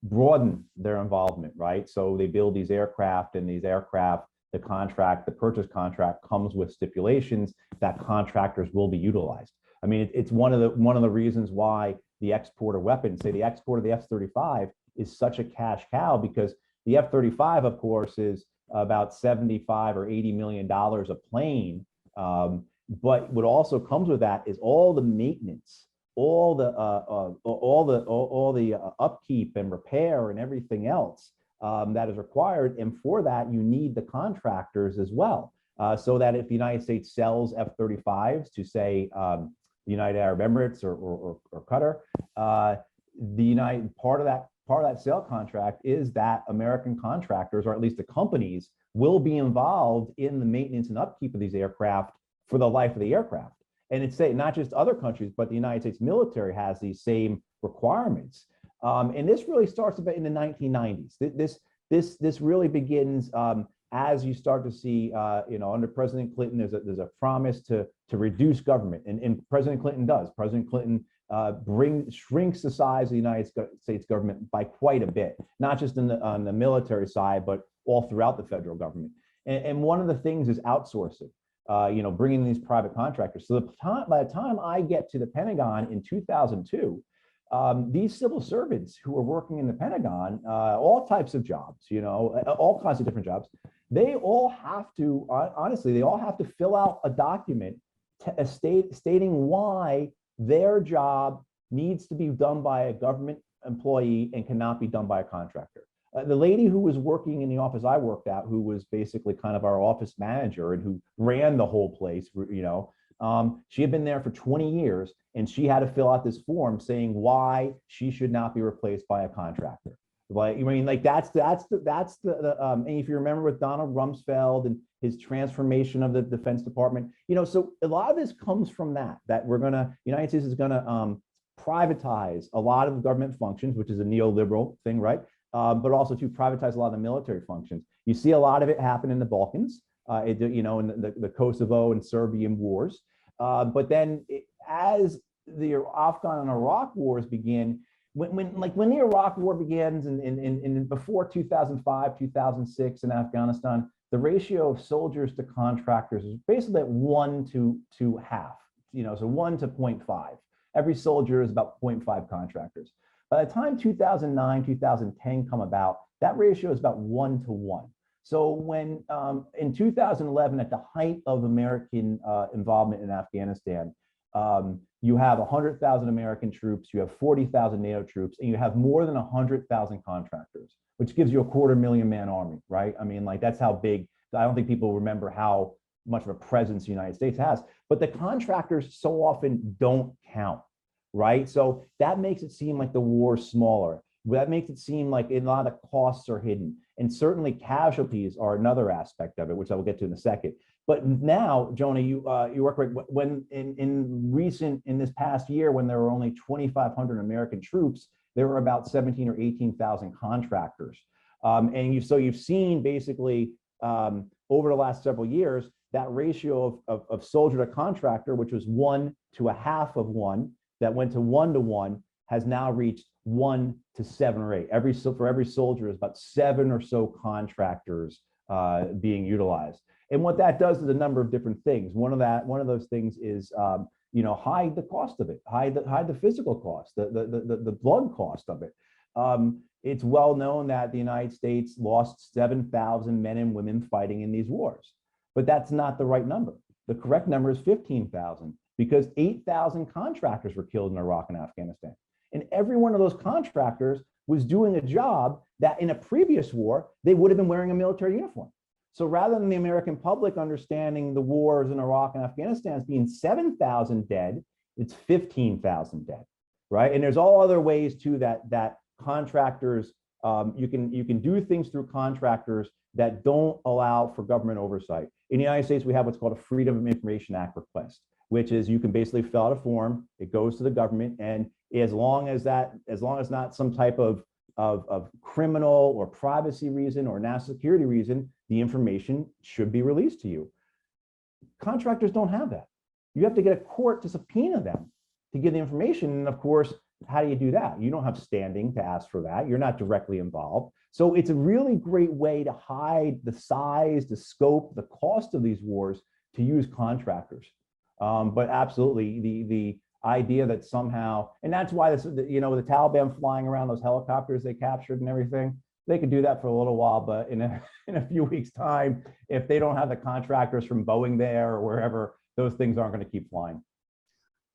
broaden their involvement, right? So they build these aircraft, and these aircraft, the purchase contract comes with stipulations that contractors will be utilized. I mean, it's one of the reasons why the export of weapons, say the export of the F-35, is such a cash cow, because the F-35, of course, is about $75 or $80 million a plane. But what also comes with that is all the maintenance, all the upkeep and repair and everything else that is required. And for that, you need the contractors as well. So that if the United States sells F-35s to, say, the United Arab Emirates or Qatar, part of that sale contract is that American contractors, or at least the companies, will be involved in the maintenance and upkeep of these aircraft for the life of the aircraft. And it's not just other countries, but the United States military has these same requirements. And this really starts about in the 1990s. This really begins as you start to see, under President Clinton, there's a promise to reduce government, and President Clinton does. President Clinton shrinks the size of the United States government by quite a bit, not just on the military side, but all throughout the federal government. And one of the things is outsourcing. Bringing these private contractors. So by the time I get to the Pentagon in 2002, these civil servants who are working in the Pentagon, all types of jobs, all kinds of different jobs, they all have to, honestly, they all have to fill out a document stating why their job needs to be done by a government employee and cannot be done by a contractor. The lady who was working in the office I worked at, who was basically kind of our office manager and who ran the whole place, she had been there for 20 years, and she had to fill out this form saying why she should not be replaced by a contractor. That's and if you remember with Donald Rumsfeld and his transformation of the Defense Department, so a lot of this comes from that United States is gonna privatize a lot of government functions, which is a neoliberal thing, right? But also to privatize a lot of the military functions. You see a lot of it happen in the Balkans, in the Kosovo and Serbian wars. But then as the Afghan and Iraq wars begin, when the Iraq war begins and before 2005, 2006 in Afghanistan, the ratio of soldiers to contractors is basically at 1 to half, so 1 to 0.5. Every soldier is about 0.5 contractors. By the time 2009, 2010 come about, that ratio is about 1 to 1. So when in 2011, at the height of American involvement in Afghanistan, you have 100,000 American troops, you have 40,000 NATO troops, and you have more than 100,000 contractors, which gives you a 250,000-man army, right? I mean, like, that's how big. I don't think people remember how much of a presence the United States has, but the contractors so often don't count, right? So that makes it seem like the war is smaller. That makes it seem like a lot of costs are hidden. And certainly casualties are another aspect of it, which I will get to in a second. But now, Jonah, you work right. When in this past year, when there were only 2,500 American troops, there were about 17 or 18,000 contractors. And you've seen basically over the last several years, that ratio of soldier to contractor, which was 1 to a half of 1, that went to 1 to 1, has now reached 1 to 7 or 8. For every soldier is about 7 or so contractors being utilized. And what that does is a number of different things. One of those things is hide the cost of it, hide the physical cost, the blood cost of it. It's well known that the United States lost 7,000 men and women fighting in these wars, but that's not the right number. The correct number is 15,000, because 8,000 contractors were killed in Iraq and Afghanistan. And every one of those contractors was doing a job that in a previous war, they would have been wearing a military uniform. So rather than the American public understanding the wars in Iraq and Afghanistan as being 7,000 dead, it's 15,000 dead, right? And there's all other ways too that contractors, you can do things through contractors that don't allow for government oversight. In the United States, we have what's called a Freedom of Information Act request, which is you can basically fill out a form, it goes to the government, and as long as not some type of criminal or privacy reason or national security reason, the information should be released to you. Contractors don't have that. You have to get a court to subpoena them to give the information. And of course, how do you do that? You don't have standing to ask for that. You're not directly involved. So it's a really great way to hide the size, the scope, the cost of these wars, to use contractors. But absolutely, the idea that somehow, and that's why this, the Taliban flying around those helicopters they captured and everything, they could do that for a little while, but in a few weeks' time, if they don't have the contractors from Boeing there or wherever, those things aren't going to keep flying.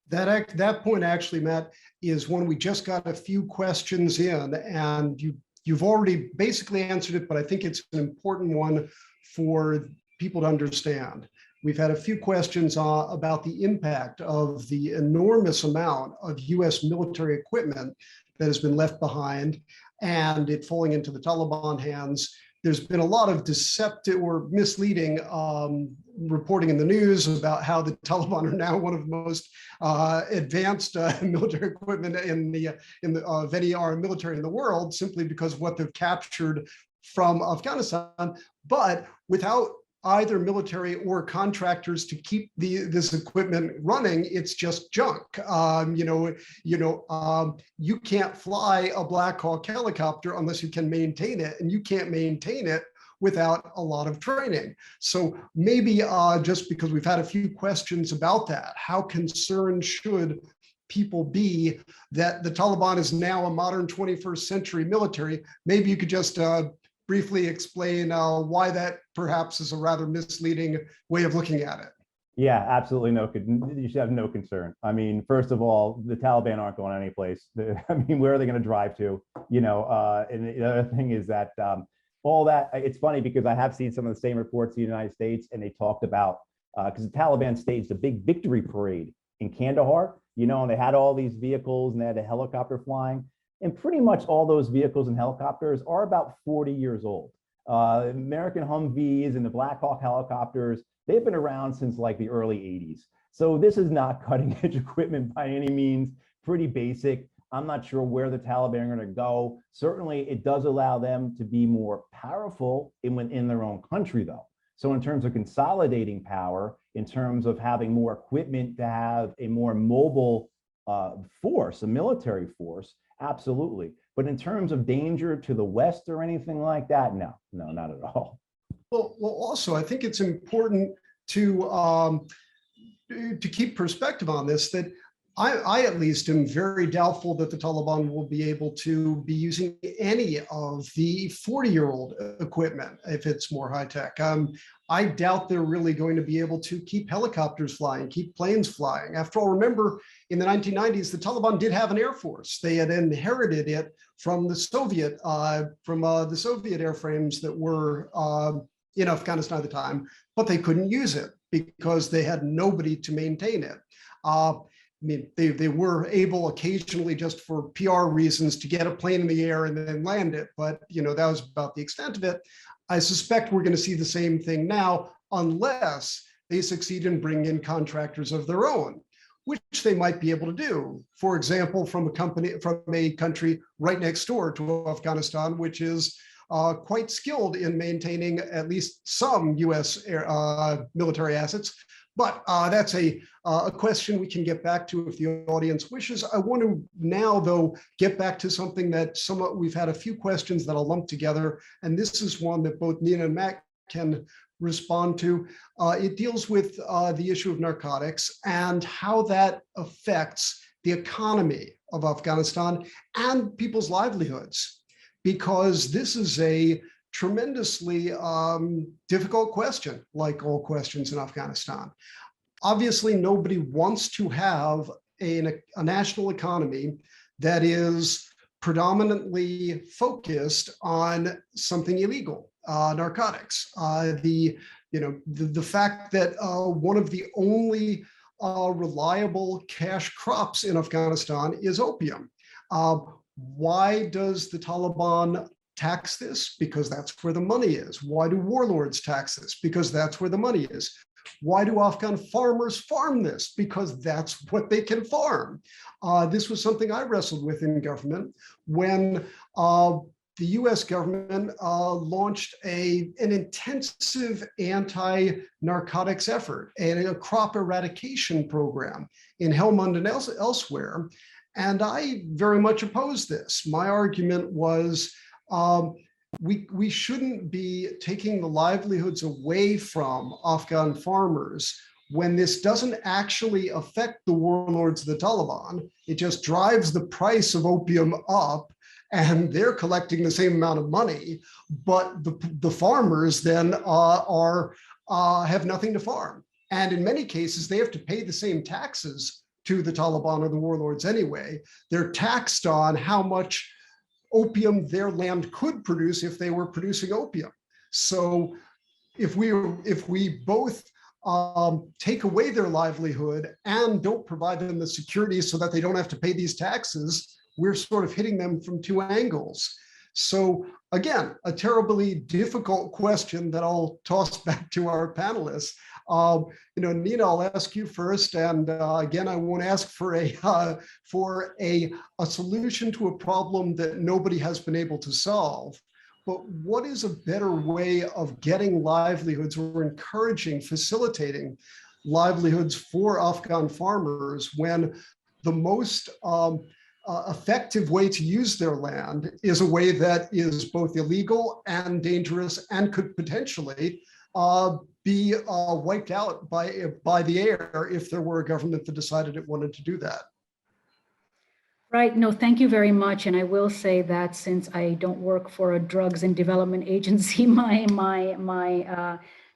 That point actually, Matt, is one we just got a few questions in, and you've already basically answered it, but I think it's an important one for people to understand. We've had a few questions about the impact of the enormous amount of US military equipment that has been left behind and it falling into the Taliban hands. There's been a lot of deceptive or misleading reporting in the news about how the Taliban are now one of the most advanced military equipment of any armed military in the world, simply because of what they've captured from Afghanistan. But without either military or contractors to keep this equipment running, it's just junk. You can't fly a Black Hawk helicopter unless you can maintain it, and you can't maintain it without a lot of training. So maybe just because we've had a few questions about that, how concerned should people be that the Taliban is now a modern 21st century military? Maybe you could just briefly explain why that perhaps is a rather misleading way of looking at it. Yeah, absolutely. You should have no concern. I mean, first of all, the Taliban aren't going any place. I mean, where are they going to drive to? And the other thing is that all that, it's funny because I have seen some of the same reports in the United States, and they talked about, because the Taliban staged a big victory parade in Kandahar, and they had all these vehicles and they had a helicopter flying. And pretty much all those vehicles and helicopters are about 40 years old. American Humvees and the Black Hawk helicopters, they've been around since like the early 80s. So this is not cutting edge equipment by any means, pretty basic. I'm not sure where the Taliban are going to go. Certainly it does allow them to be more powerful in their own country though. So in terms of consolidating power, in terms of having more equipment to have a more mobile force, a military force, absolutely. But in terms of danger to the West or anything like that, no, not at all. Well, also, I think it's important to keep perspective on this, that I at least am very doubtful that the Taliban will be able to be using any of the 40-year-old equipment if it's more high tech. I doubt they're really going to be able to keep helicopters flying, keep planes flying. After all, remember in the 1990s, the Taliban did have an air force. They had inherited it from the Soviet airframes that were in Afghanistan at the time, but they couldn't use it because they had nobody to maintain it. I mean, they were able occasionally just for PR reasons to get a plane in the air and then land it. But, that was about the extent of it. I suspect we're going to see the same thing now, unless they succeed in bringing in contractors of their own, which they might be able to do. For example, from a country right next door to Afghanistan, which is quite skilled in maintaining at least some U.S. military assets. But that's a question we can get back to if the audience wishes. I want to now, though, get back to something that we've had a few questions that I'll lump together. And this is one that both Nina and Matt can respond to. It deals with the issue of narcotics and how that affects the economy of Afghanistan and people's livelihoods, because this is a tremendously difficult question, like all questions in Afghanistan. Obviously, nobody wants to have a national economy that is predominantly focused on something illegal, narcotics. The fact that one of the only reliable cash crops in Afghanistan is opium. Why does the Taliban tax this? Because that's where the money is. Why do warlords tax this? Because that's where the money is. Why do Afghan farmers farm this? Because that's what they can farm. This was something I wrestled with in government when the US government launched an intensive anti-narcotics effort and a crop eradication program in Helmand and elsewhere. And I very much opposed this. My argument was we shouldn't be taking the livelihoods away from Afghan farmers when this doesn't actually affect the warlords of the Taliban. It just drives the price of opium up, and they're collecting the same amount of money, but the farmers then have nothing to farm. And in many cases, they have to pay the same taxes to the Taliban or the warlords anyway. They're taxed on how much opium their land could produce if they were producing opium. So if we both take away their livelihood and don't provide them the security so that they don't have to pay these taxes, we're sort of hitting them from two angles. So again, a terribly difficult question that I'll toss back to our panelists. Nina, I'll ask you first, and again, I won't ask for a solution to a problem that nobody has been able to solve. But what is a better way of getting livelihoods or encouraging, facilitating livelihoods for Afghan farmers when the most effective way to use their land is a way that is both illegal and dangerous and could potentially be wiped out by the air if there were a government that decided it wanted to do that? Right. No, thank you very much. And I will say that since I don't work for a drugs and development agency, my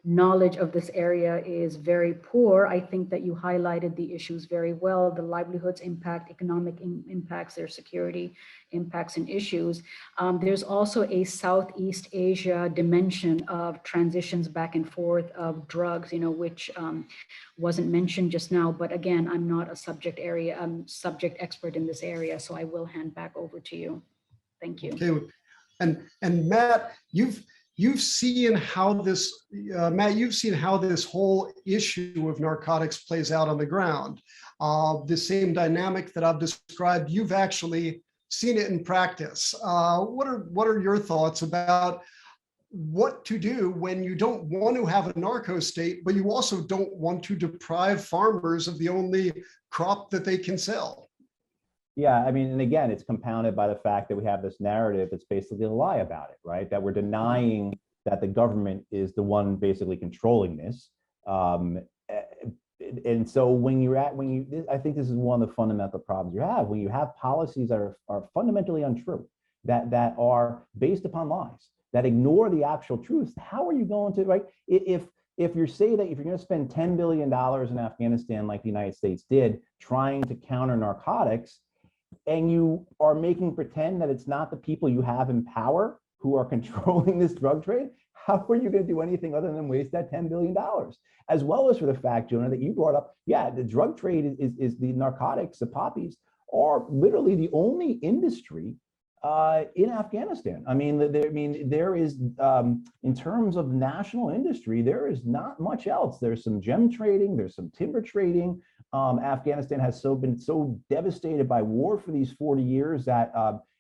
knowledge of this area is very poor. I think that you highlighted the issues very well. The livelihoods impact, economic impacts, their security impacts and issues. There's also a Southeast Asia dimension of transitions back and forth of drugs, which wasn't mentioned just now. But again, I'm not a subject expert in this area, so I will hand back over to you. Thank you. Okay. And Matt, you've seen how this whole issue of narcotics plays out on the ground. The same dynamic that I've described, you've actually seen it in practice. What are your thoughts about what to do when you don't want to have a narco state, but you also don't want to deprive farmers of the only crop that they can sell? Yeah, I mean, and again, it's compounded by the fact that we have this narrative that's basically a lie about it, right? That we're denying that the government is the one basically controlling this. And so when I think this is one of the fundamental problems you have when you have policies that are fundamentally untrue, that are based upon lies, that ignore the actual truth. How are you going to, right? If you say that if you're going to spend $10 billion in Afghanistan, like the United States did, trying to counter narcotics, and you are making pretend that it's not the people you have in power who are controlling this drug trade, how are you going to do anything other than waste that $10 billion? As well as for the fact, Jonah, that you brought up, yeah, the drug trade is the narcotics, the poppies, are literally the only industry in Afghanistan. I mean, there is, in terms of national industry, there is not much else. There's some gem trading, there's some timber trading. Afghanistan has been so devastated by war for these 40 years that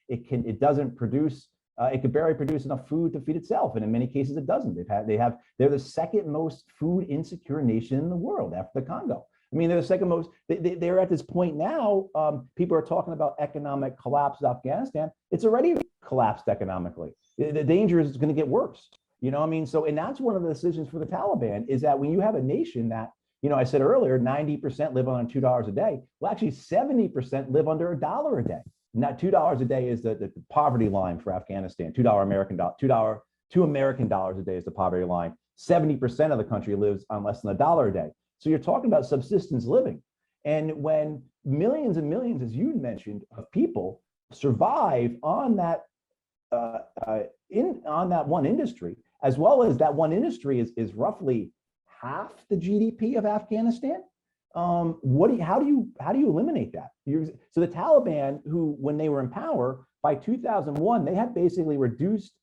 it doesn't produce. It could barely produce enough food to feed itself, and in many cases, it doesn't. They're the second most food insecure nation in the world after the Congo. I mean, they're the second most. They're at this point now. People are talking about economic collapse of Afghanistan. It's already collapsed economically. The danger is it's going to get worse. You know, I mean, so and that's one of the decisions for the Taliban is that when you have a nation that, you know, I said earlier, 90% live on $2 a day. Well, actually, 70% live under $1 a day. Not $2 a day is the poverty line for Afghanistan. $2 American dollar, $2 American dollars a day is the poverty line. 70% of the country lives on less than $1 a day. So you're talking about subsistence living. And when millions and millions, as you mentioned, of people survive on that on that one industry, as well as that one industry is roughly half the GDP of Afghanistan. How do you eliminate that? So the Taliban, who when they were in power by 2001, they had basically reduced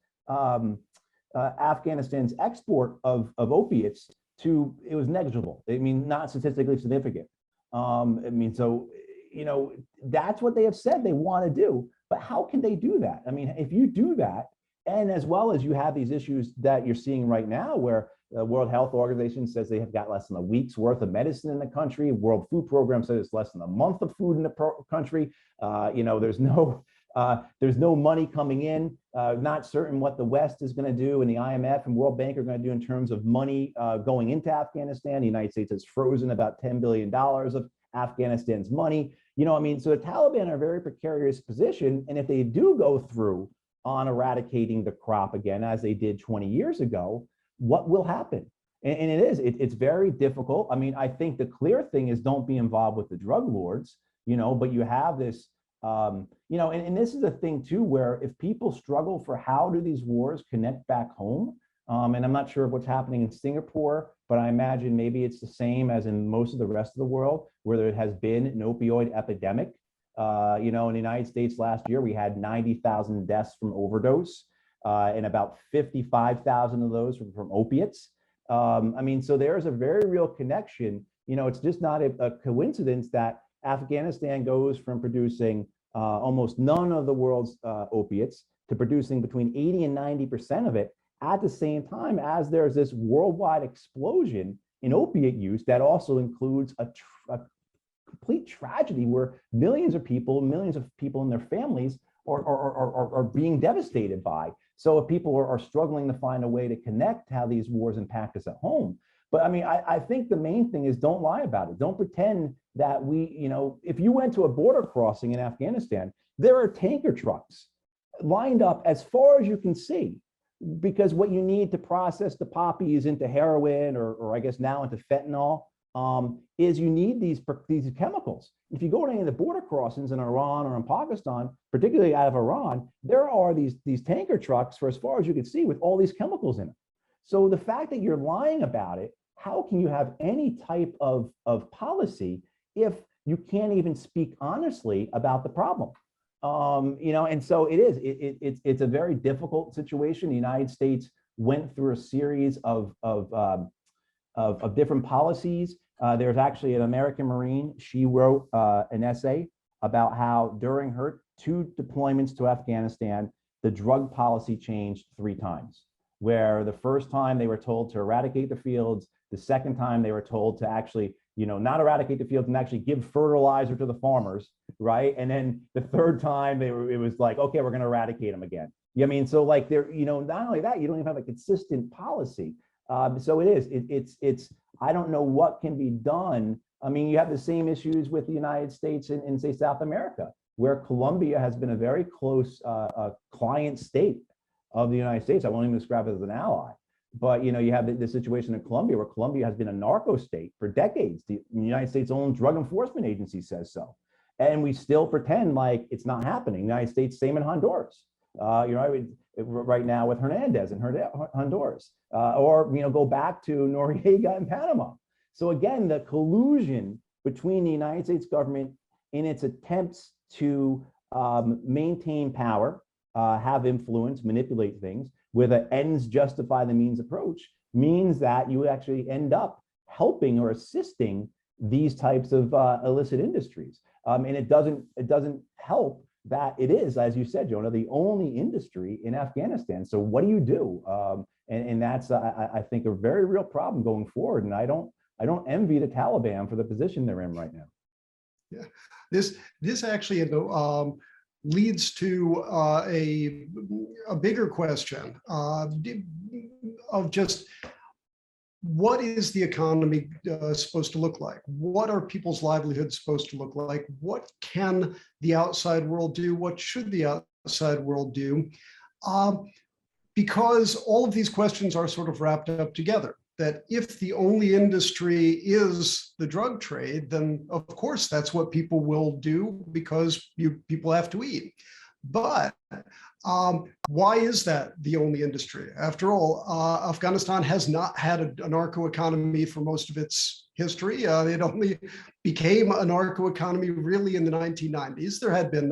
Afghanistan's export of opiates to, it was negligible. I mean, not statistically significant. I mean, so, you know, that's what they have said they want to do, but how can they do that? I mean, if you do that, and as well as you have these issues that you're seeing right now, where the World Health Organization says they have got less than a week's worth of medicine in the country. World Food Program says it's less than a month of food in the country. You know, there's no money coming in. Not certain what the West is going to do, and the IMF and World Bank are going to do in terms of money going into Afghanistan. The United States has frozen about $10 billion of Afghanistan's money. You know, I mean, so the Taliban are a very precarious position, and if they do go through on eradicating the crop again, as they did 20 years ago, what will happen? And it's very difficult. I mean, I think the clear thing is don't be involved with the drug lords, you know, but you have this, you know, and this is a thing too, where if people struggle for how do these wars connect back home, and I'm not sure what's happening in Singapore, but I imagine maybe it's the same as in most of the rest of the world, where there has been an opioid epidemic. You know, in the United States last year, we had 90,000 deaths from overdose, and about 55,000 of those from opiates. I mean, so there's a very real connection. You know, it's just not a coincidence that Afghanistan goes from producing almost none of the world's opiates to producing between 80 and 90% of it at the same time as there's this worldwide explosion in opiate use that also includes a complete tragedy where millions of people and their families are being devastated by. So if people are struggling to find a way to connect how these wars impact us at home. But I mean, I think the main thing is don't lie about it. Don't pretend that you know, if you went to a border crossing in Afghanistan, there are tanker trucks lined up as far as you can see, because what you need to process the poppies into heroin or I guess now into fentanyl, is you need these chemicals. If you go to any of the border crossings in Iran or in Pakistan, particularly out of Iran, there are these tanker trucks for as far as you can see with all these chemicals in it. So the fact that you're lying about it, how can you have any type of policy if you can't even speak honestly about the problem? You know, and so it's a very difficult situation. The United States went through a series of different policies. There's actually an American Marine. She wrote an essay about how during her 2 deployments to Afghanistan, the drug policy changed 3 times, where the first time they were told to eradicate the fields, the second time they were told to actually, you know, not eradicate the fields and actually give fertilizer to the farmers, right? And then the third time it was like, okay, we're going to eradicate them again. I mean, so like they're, you know, not only that, you don't even have a consistent policy. So it's I don't know what can be done. I mean, you have the same issues with the United States in say, South America, where Colombia has been a very close client state of the United States. I won't even describe it as an ally. But, you know, you have the situation in Colombia, where Colombia has been a narco state for decades. The United States' own drug enforcement agency says so. And we still pretend like it's not happening. The United States, same in Honduras. You know, right now with Hernandez and Honduras, or, you know, go back to Noriega in Panama. So again, the collusion between the United States government in its attempts to maintain power, have influence, manipulate things with an ends justify the means approach means that you actually end up helping or assisting these types of illicit industries. And it doesn't help that it is, as you said, Jonah, the only industry in Afghanistan. So what do you do? And that's, I think, a very real problem going forward. And I don't envy the Taliban for the position they're in right now. Yeah, this actually leads to a bigger question of just what is the economy supposed to look like? What are people's livelihoods supposed to look like? What can the outside world do? What should the outside world do? Because all of these questions are sort of wrapped up together. That if the only industry is the drug trade, then of course that's what people will do because people have to eat. But why is that the only industry? After all, Afghanistan has not had a narco economy for most of its history. It only became a narco economy really in the 1990s. There had been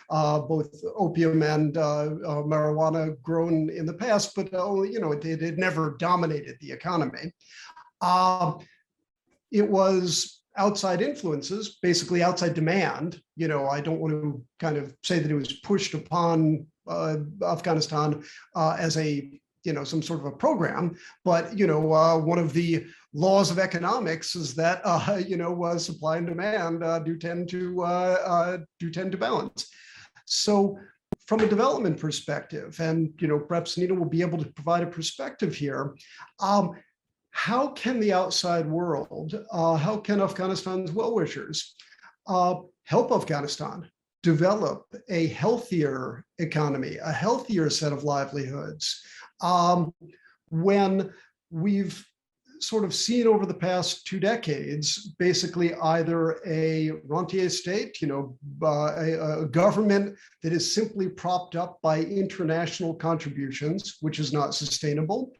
both opium and marijuana grown in the past, but you know, it had never dominated the economy. It was outside influences, basically outside demand. You know, I don't want to kind of say that it was pushed upon Afghanistan as a, you know, some sort of a program, but, you know, one of the laws of economics is that, you know, supply and demand do tend to balance. So from a development perspective, and, you know, perhaps Nina will be able to provide a perspective here, how can the outside world, how can Afghanistan's well-wishers help Afghanistan develop a healthier economy, a healthier set of livelihoods, when we've sort of seen over the past 2 decades, basically either a rentier state, you know, a government that is simply propped up by international contributions, which is not sustainable,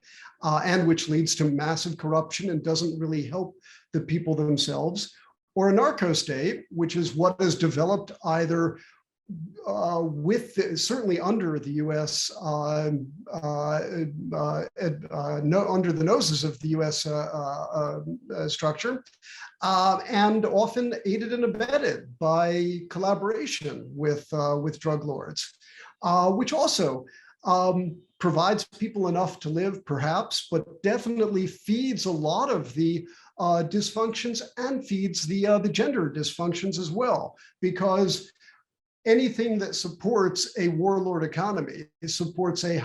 and which leads to massive corruption and doesn't really help the people themselves, or a narco state, which is what has developed either certainly under the U.S. Under the noses of the U.S. Structure, and often aided and abetted by collaboration with drug lords, which also provides people enough to live, perhaps, but definitely feeds a lot of the dysfunctions and feeds the gender dysfunctions as well, because anything that supports a warlord economy supports a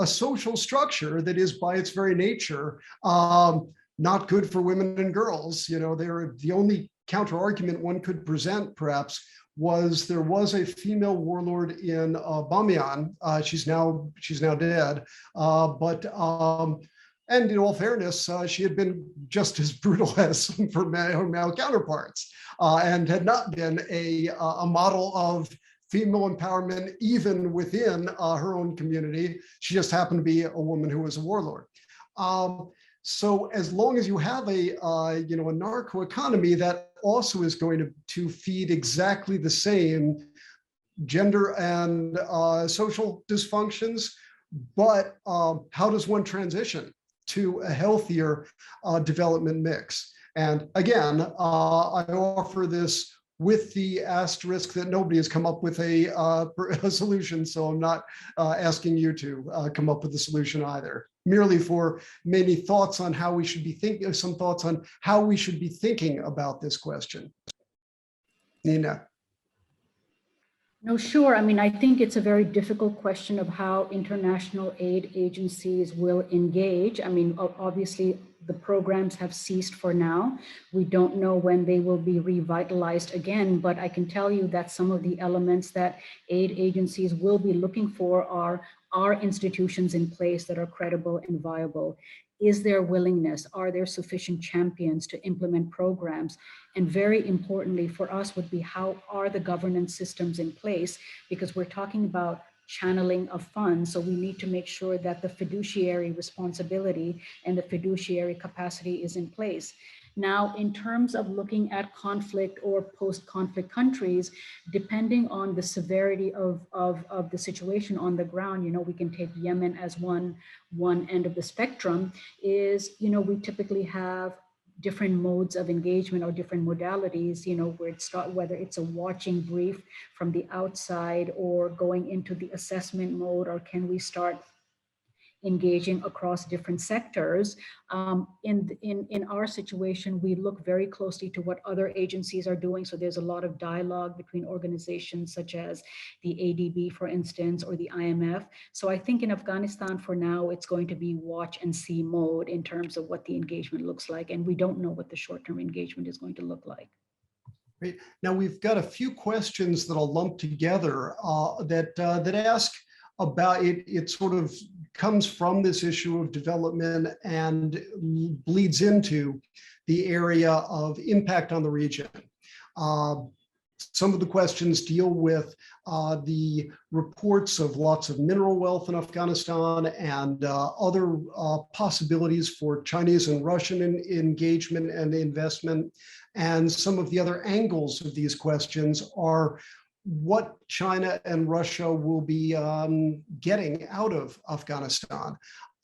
social structure that is by its very nature not good for women and girls. You know, they're the only counter argument one could present, perhaps, was there was a female warlord in Bamiyan. She's now dead, and in all fairness, she had been just as brutal as her male counterparts, and had not been a model of female empowerment even within her own community. She just happened to be a woman who was a warlord. So as long as you have a narco economy, that also is going to feed exactly the same gender and social dysfunctions. But how does one transition to a healthier development mix? And again, I offer this with the asterisk that nobody has come up with a solution, so I'm not asking you to come up with a solution either. Merely for many thoughts on how we should be thinking, some thoughts on how we should be thinking about this question. Nina. No, sure. I mean, I think it's a very difficult question of how international aid agencies will engage. I mean, obviously, the programs have ceased for now. We don't know when they will be revitalized again, but I can tell you that some of the elements that aid agencies will be looking for are institutions in place that are credible and viable. Is there willingness? Are there sufficient champions to implement programs? And very importantly for us would be, how are the governance systems in place? Because we're talking about channeling of funds. So we need to make sure that the fiduciary responsibility and the fiduciary capacity is in place. Now, in terms of looking at conflict or post-conflict countries, depending on the severity of the situation on the ground, we can take Yemen as one end of the spectrum, is, we typically have different modes of engagement or different modalities, whether it's a watching brief from the outside or going into the assessment mode, or can we start engaging across different sectors. In our situation, we look very closely to what other agencies are doing. So there's a lot of dialogue between organizations such as the ADB, for instance, or the IMF. So I think in Afghanistan for now, it's going to be watch and see mode in terms of what the engagement looks like. And we don't know what the short-term engagement is going to look like. Great. Now we've got a few questions that I'll lump together that ask about it. It sort of comes from this issue of development and bleeds into the area of impact on the region. Some of the questions deal with the reports of lots of mineral wealth in Afghanistan and other possibilities for Chinese and Russian engagement and investment. And some of the other angles of these questions are what China and Russia will be getting out of Afghanistan.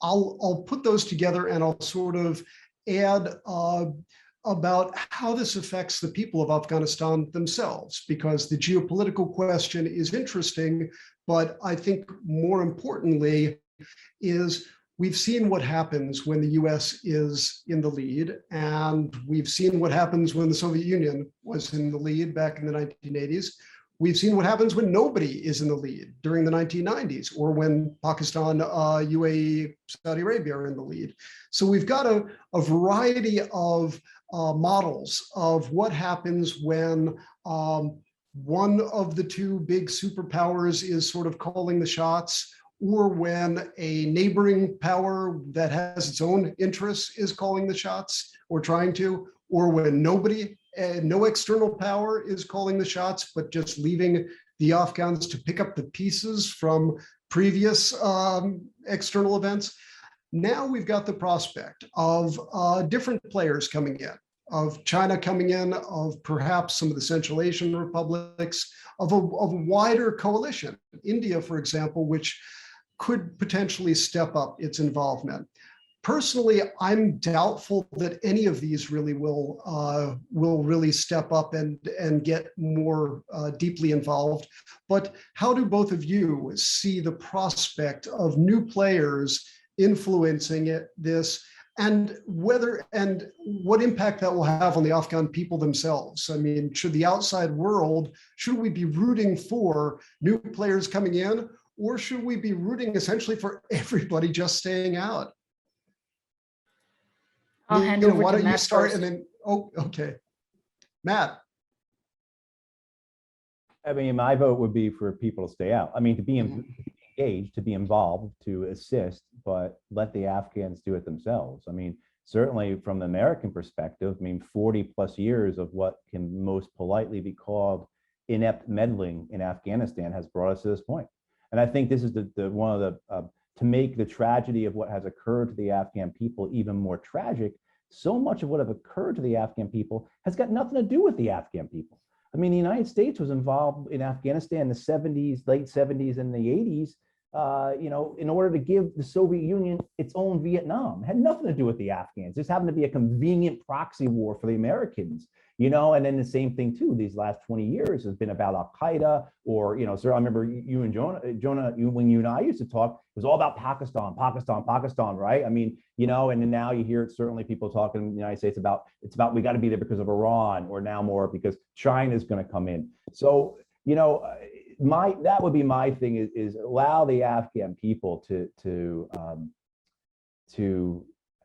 I'll put those together and I'll sort of add about how this affects the people of Afghanistan themselves, because the geopolitical question is interesting, but I think more importantly is we've seen what happens when the US is in the lead, and we've seen what happens when the Soviet Union was in the lead back in the 1980s. We've seen what happens when nobody is in the lead during the 1990s, or when Pakistan, UAE, Saudi Arabia are in the lead. So we've got a variety of models of what happens when one of the two big superpowers is sort of calling the shots, or when a neighboring power that has its own interests is calling the shots or trying to, or when nobody, no external power is calling the shots, but just leaving the Afghans to pick up the pieces from previous external events. Now we've got the prospect of different players coming in, of China coming in, of perhaps some of the Central Asian republics, of a wider coalition. India, for example, which could potentially step up its involvement. Personally, I'm doubtful that any of these really will really step up and get more deeply involved. But how do both of you see the prospect of new players influencing this, and whether and what impact that will have on the Afghan people themselves? I mean, should the outside world, should we be rooting for new players coming in, or should we be rooting essentially for everybody just staying out? I'll hand over why to don't Matt you start first. and then, oh, okay. Matt. I mean, my vote would be for people to stay out. I mean, to be engaged, to be involved, to assist, but let the Afghans do it themselves. I mean, certainly from the American perspective, I mean, 40 plus years of what can most politely be called inept meddling in Afghanistan has brought us to this point. And I think this is one of the, to make the tragedy of what has occurred to the Afghan people even more tragic, so much of what has occurred to the Afghan people has got nothing to do with the Afghan people. I mean, the United States was involved in Afghanistan in the 70s, late 70s and the 80s, in order to give the Soviet Union its own Vietnam. It had nothing to do with the Afghans. This happened to be a convenient proxy war for the Americans, and then the same thing too, these last 20 years has been about Al-Qaeda or, sir, I remember you and Jonah, when you and I used to talk, it was all about Pakistan, right? I mean, and then now you hear it, certainly people talking in the United States about, we got to be there because of Iran, or now more because China is going to come in. So, that would be my thing, is allow the Afghan people to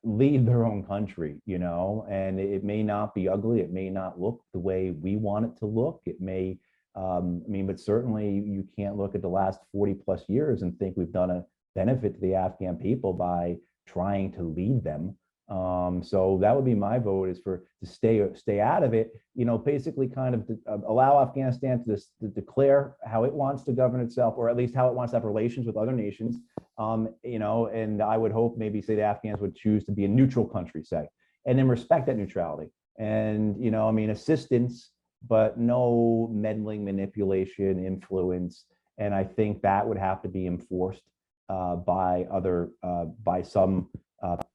lead their own country, and it may not be ugly. It may not look the way we want it to look. It may, but certainly you can't look at the last 40 plus years and think we've done a benefit to the Afghan people by trying to lead them. So that would be my vote, is to stay out of it, basically kind of allow Afghanistan to declare how it wants to govern itself, or at least how it wants to have relations with other nations. And I would hope maybe, say, the Afghans would choose to be a neutral country, say, and then respect that neutrality. And, assistance, but no meddling, manipulation, influence. And I think that would have to be enforced by some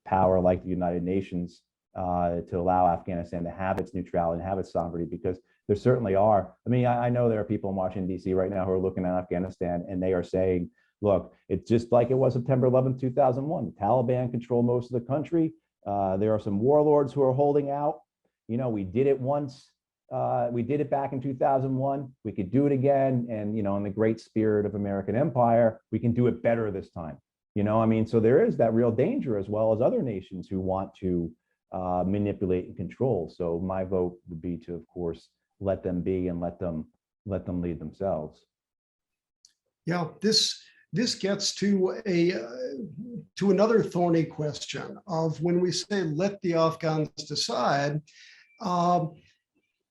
power like the United Nations to allow Afghanistan to have its neutrality and have its sovereignty, because there certainly are. I know there are people in Washington, D.C. right now who are looking at Afghanistan, and they are saying, look, it's just like it was September 11th, 2001. The Taliban control most of the country. There are some warlords who are holding out. We did it once. We did it back in 2001. We could do it again. And, in the great spirit of American empire, we can do it better this time. So there is that real danger, as well as other nations who want to manipulate and control. So my vote would be to, of course, let them be and let them lead themselves. Yeah, this gets to another thorny question of, when we say let the Afghans decide,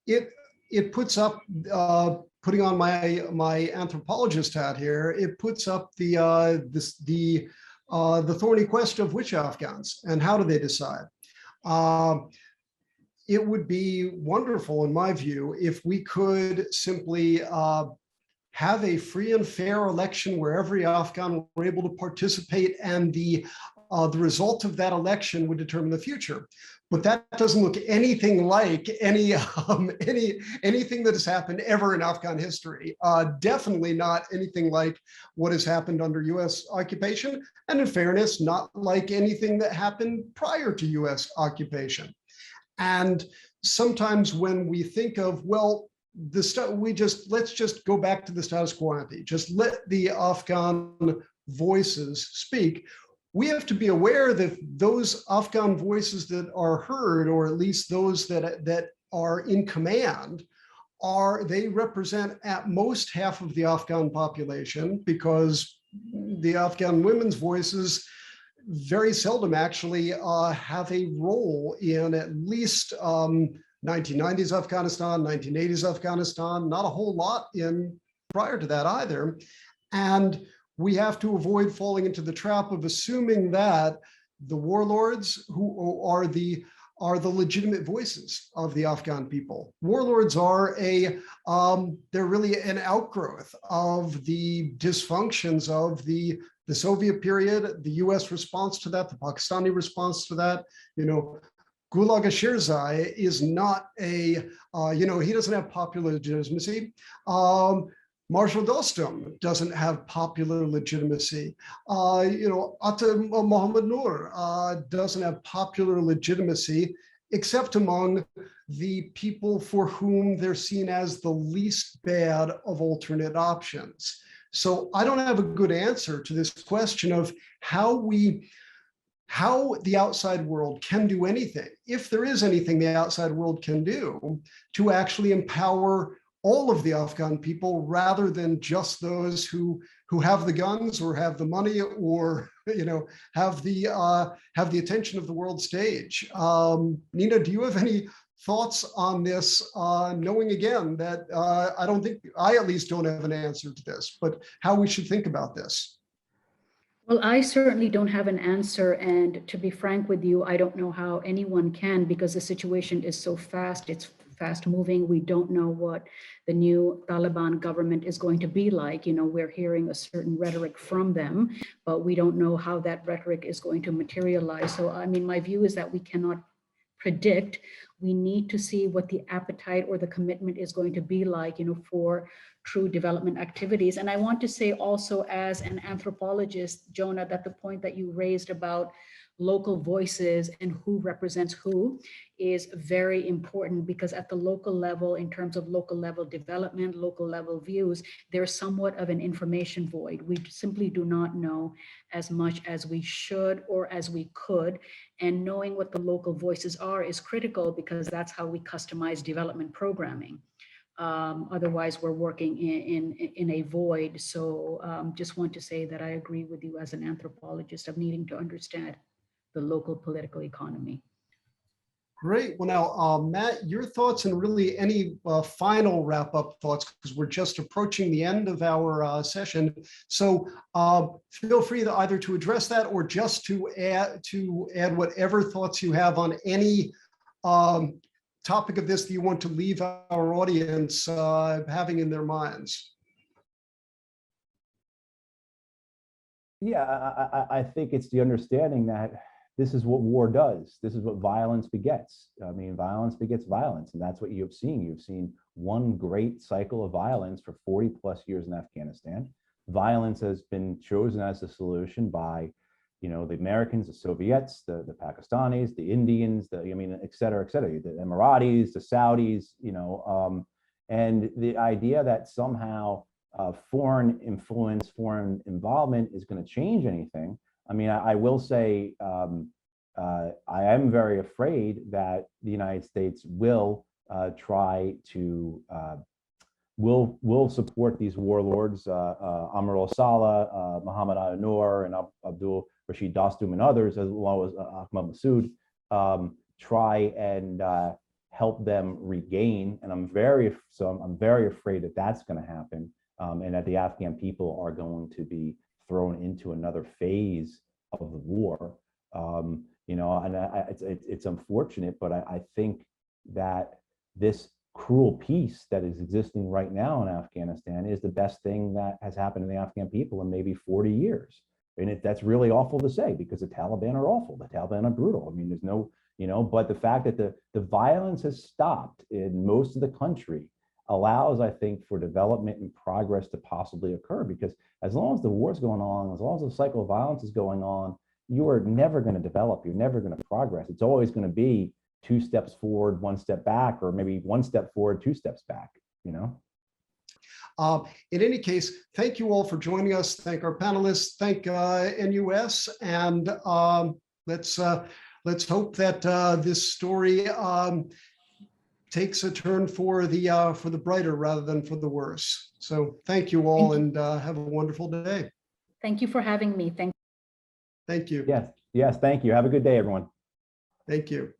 it puts up, putting on my anthropologist hat here, it puts up the thorny question of which Afghans and how do they decide. It would be wonderful, in my view, if we could simply have a free and fair election where every Afghan were able to participate, and the result of that election would determine the future. But that doesn't look anything like anything that has happened ever in Afghan history. Definitely not anything like what has happened under US occupation, and in fairness, not like anything that happened prior to US occupation. And sometimes when we think of, well, let's just go back to the status quo ante, just let the Afghan voices speak. We have to be aware that those Afghan voices that are heard, or at least those that are in command, they represent at most half of the Afghan population, because the Afghan women's voices very seldom actually have a role in at least 1990s Afghanistan, 1980s Afghanistan, not a whole lot in prior to that either. And we have to avoid falling into the trap of assuming that the warlords who are the legitimate voices of the Afghan people. Warlords are they're really an outgrowth of the dysfunctions of the Soviet period, the US response to that, the Pakistani response to that. Gulag Shirazan is not he doesn't have popular legitimacy. Marshal Dostum doesn't have popular legitimacy. Atta Mohammed Noor doesn't have popular legitimacy, except among the people for whom they're seen as the least bad of alternate options. So I don't have a good answer to this question of how the outside world can do anything, if there is anything the outside world can do, to actually empower all of the Afghan people, rather than just those who have the guns, or have the money, or have the attention of the world stage. Nina, do you have any thoughts on this, knowing again that I at least don't have an answer to this, but how we should think about this? Well, I certainly don't have an answer. And to be frank with you, I don't know how anyone can, because the situation is so fast. It's fast moving. We don't know what the new Taliban government is going to be like. We're hearing a certain rhetoric from them, but we don't know how that rhetoric is going to materialize. So, my view is that we cannot predict. We need to see what the appetite or the commitment is going to be like, for true development activities. And I want to say also, as an anthropologist, Jonah, that the point that you raised about local voices and who represents who is very important, because at the local level, in terms of local level development, local level views, there's somewhat of an information void. We simply do not know as much as we should or as we could. And knowing what the local voices are is critical, because that's how we customize development programming. Otherwise, we're working in a void. So just want to say that I agree with you as an anthropologist of needing to understand the local political economy. Great. Well, now, Matt, your thoughts and really any final wrap-up thoughts, because we're just approaching the end of our session. So feel free to either to address that or just to add whatever thoughts you have on any topic of this that you want to leave our audience having in their minds. Yeah, I think it's the understanding that this is what war does. This is what violence begets. I mean, violence begets violence, and that's what you've seen. You've seen one great cycle of violence for 40 plus years in Afghanistan. Violence has been chosen as the solution by, you know, the Americans, the Soviets, the Pakistanis, the Indians, et cetera, the Emiratis, the Saudis, you know, and the idea that somehow foreign influence, foreign involvement is going to change anything. I mean, I will say I am very afraid that the United States will try to will support these warlords, Amr al-Saleh, Muhammad al-Nur, and Abdul Rashid Dostum, and others, as well as Ahmad Massoud, try and help them regain. And I'm very afraid that that's going to happen, and that the Afghan people are going to be thrown into another phase of the war. You know, and it's unfortunate, but I think that this cruel peace that is existing right now in Afghanistan is the best thing that has happened to the Afghan people in maybe 40 years. And that's really awful to say, because the Taliban are awful. The Taliban are brutal. I mean, there's no, you know, but the fact that the violence has stopped in most of the country allows, I think, for development and progress to possibly occur, because as long as the war is going on, as long as the cycle of violence is going on, you are never going to develop. You're never going to progress. It's always going to be 2 steps forward, 1 step back, or maybe 1 step forward, 2 steps back, you know? In any case, thank you all for joining us. Thank our panelists. Thank NUS, and let's hope that this story takes a turn for the brighter rather than for the worse. So thank you all, and have a wonderful day. Thank you for having me. Thank you. Yes, thank you. Have a good day, everyone. Thank you.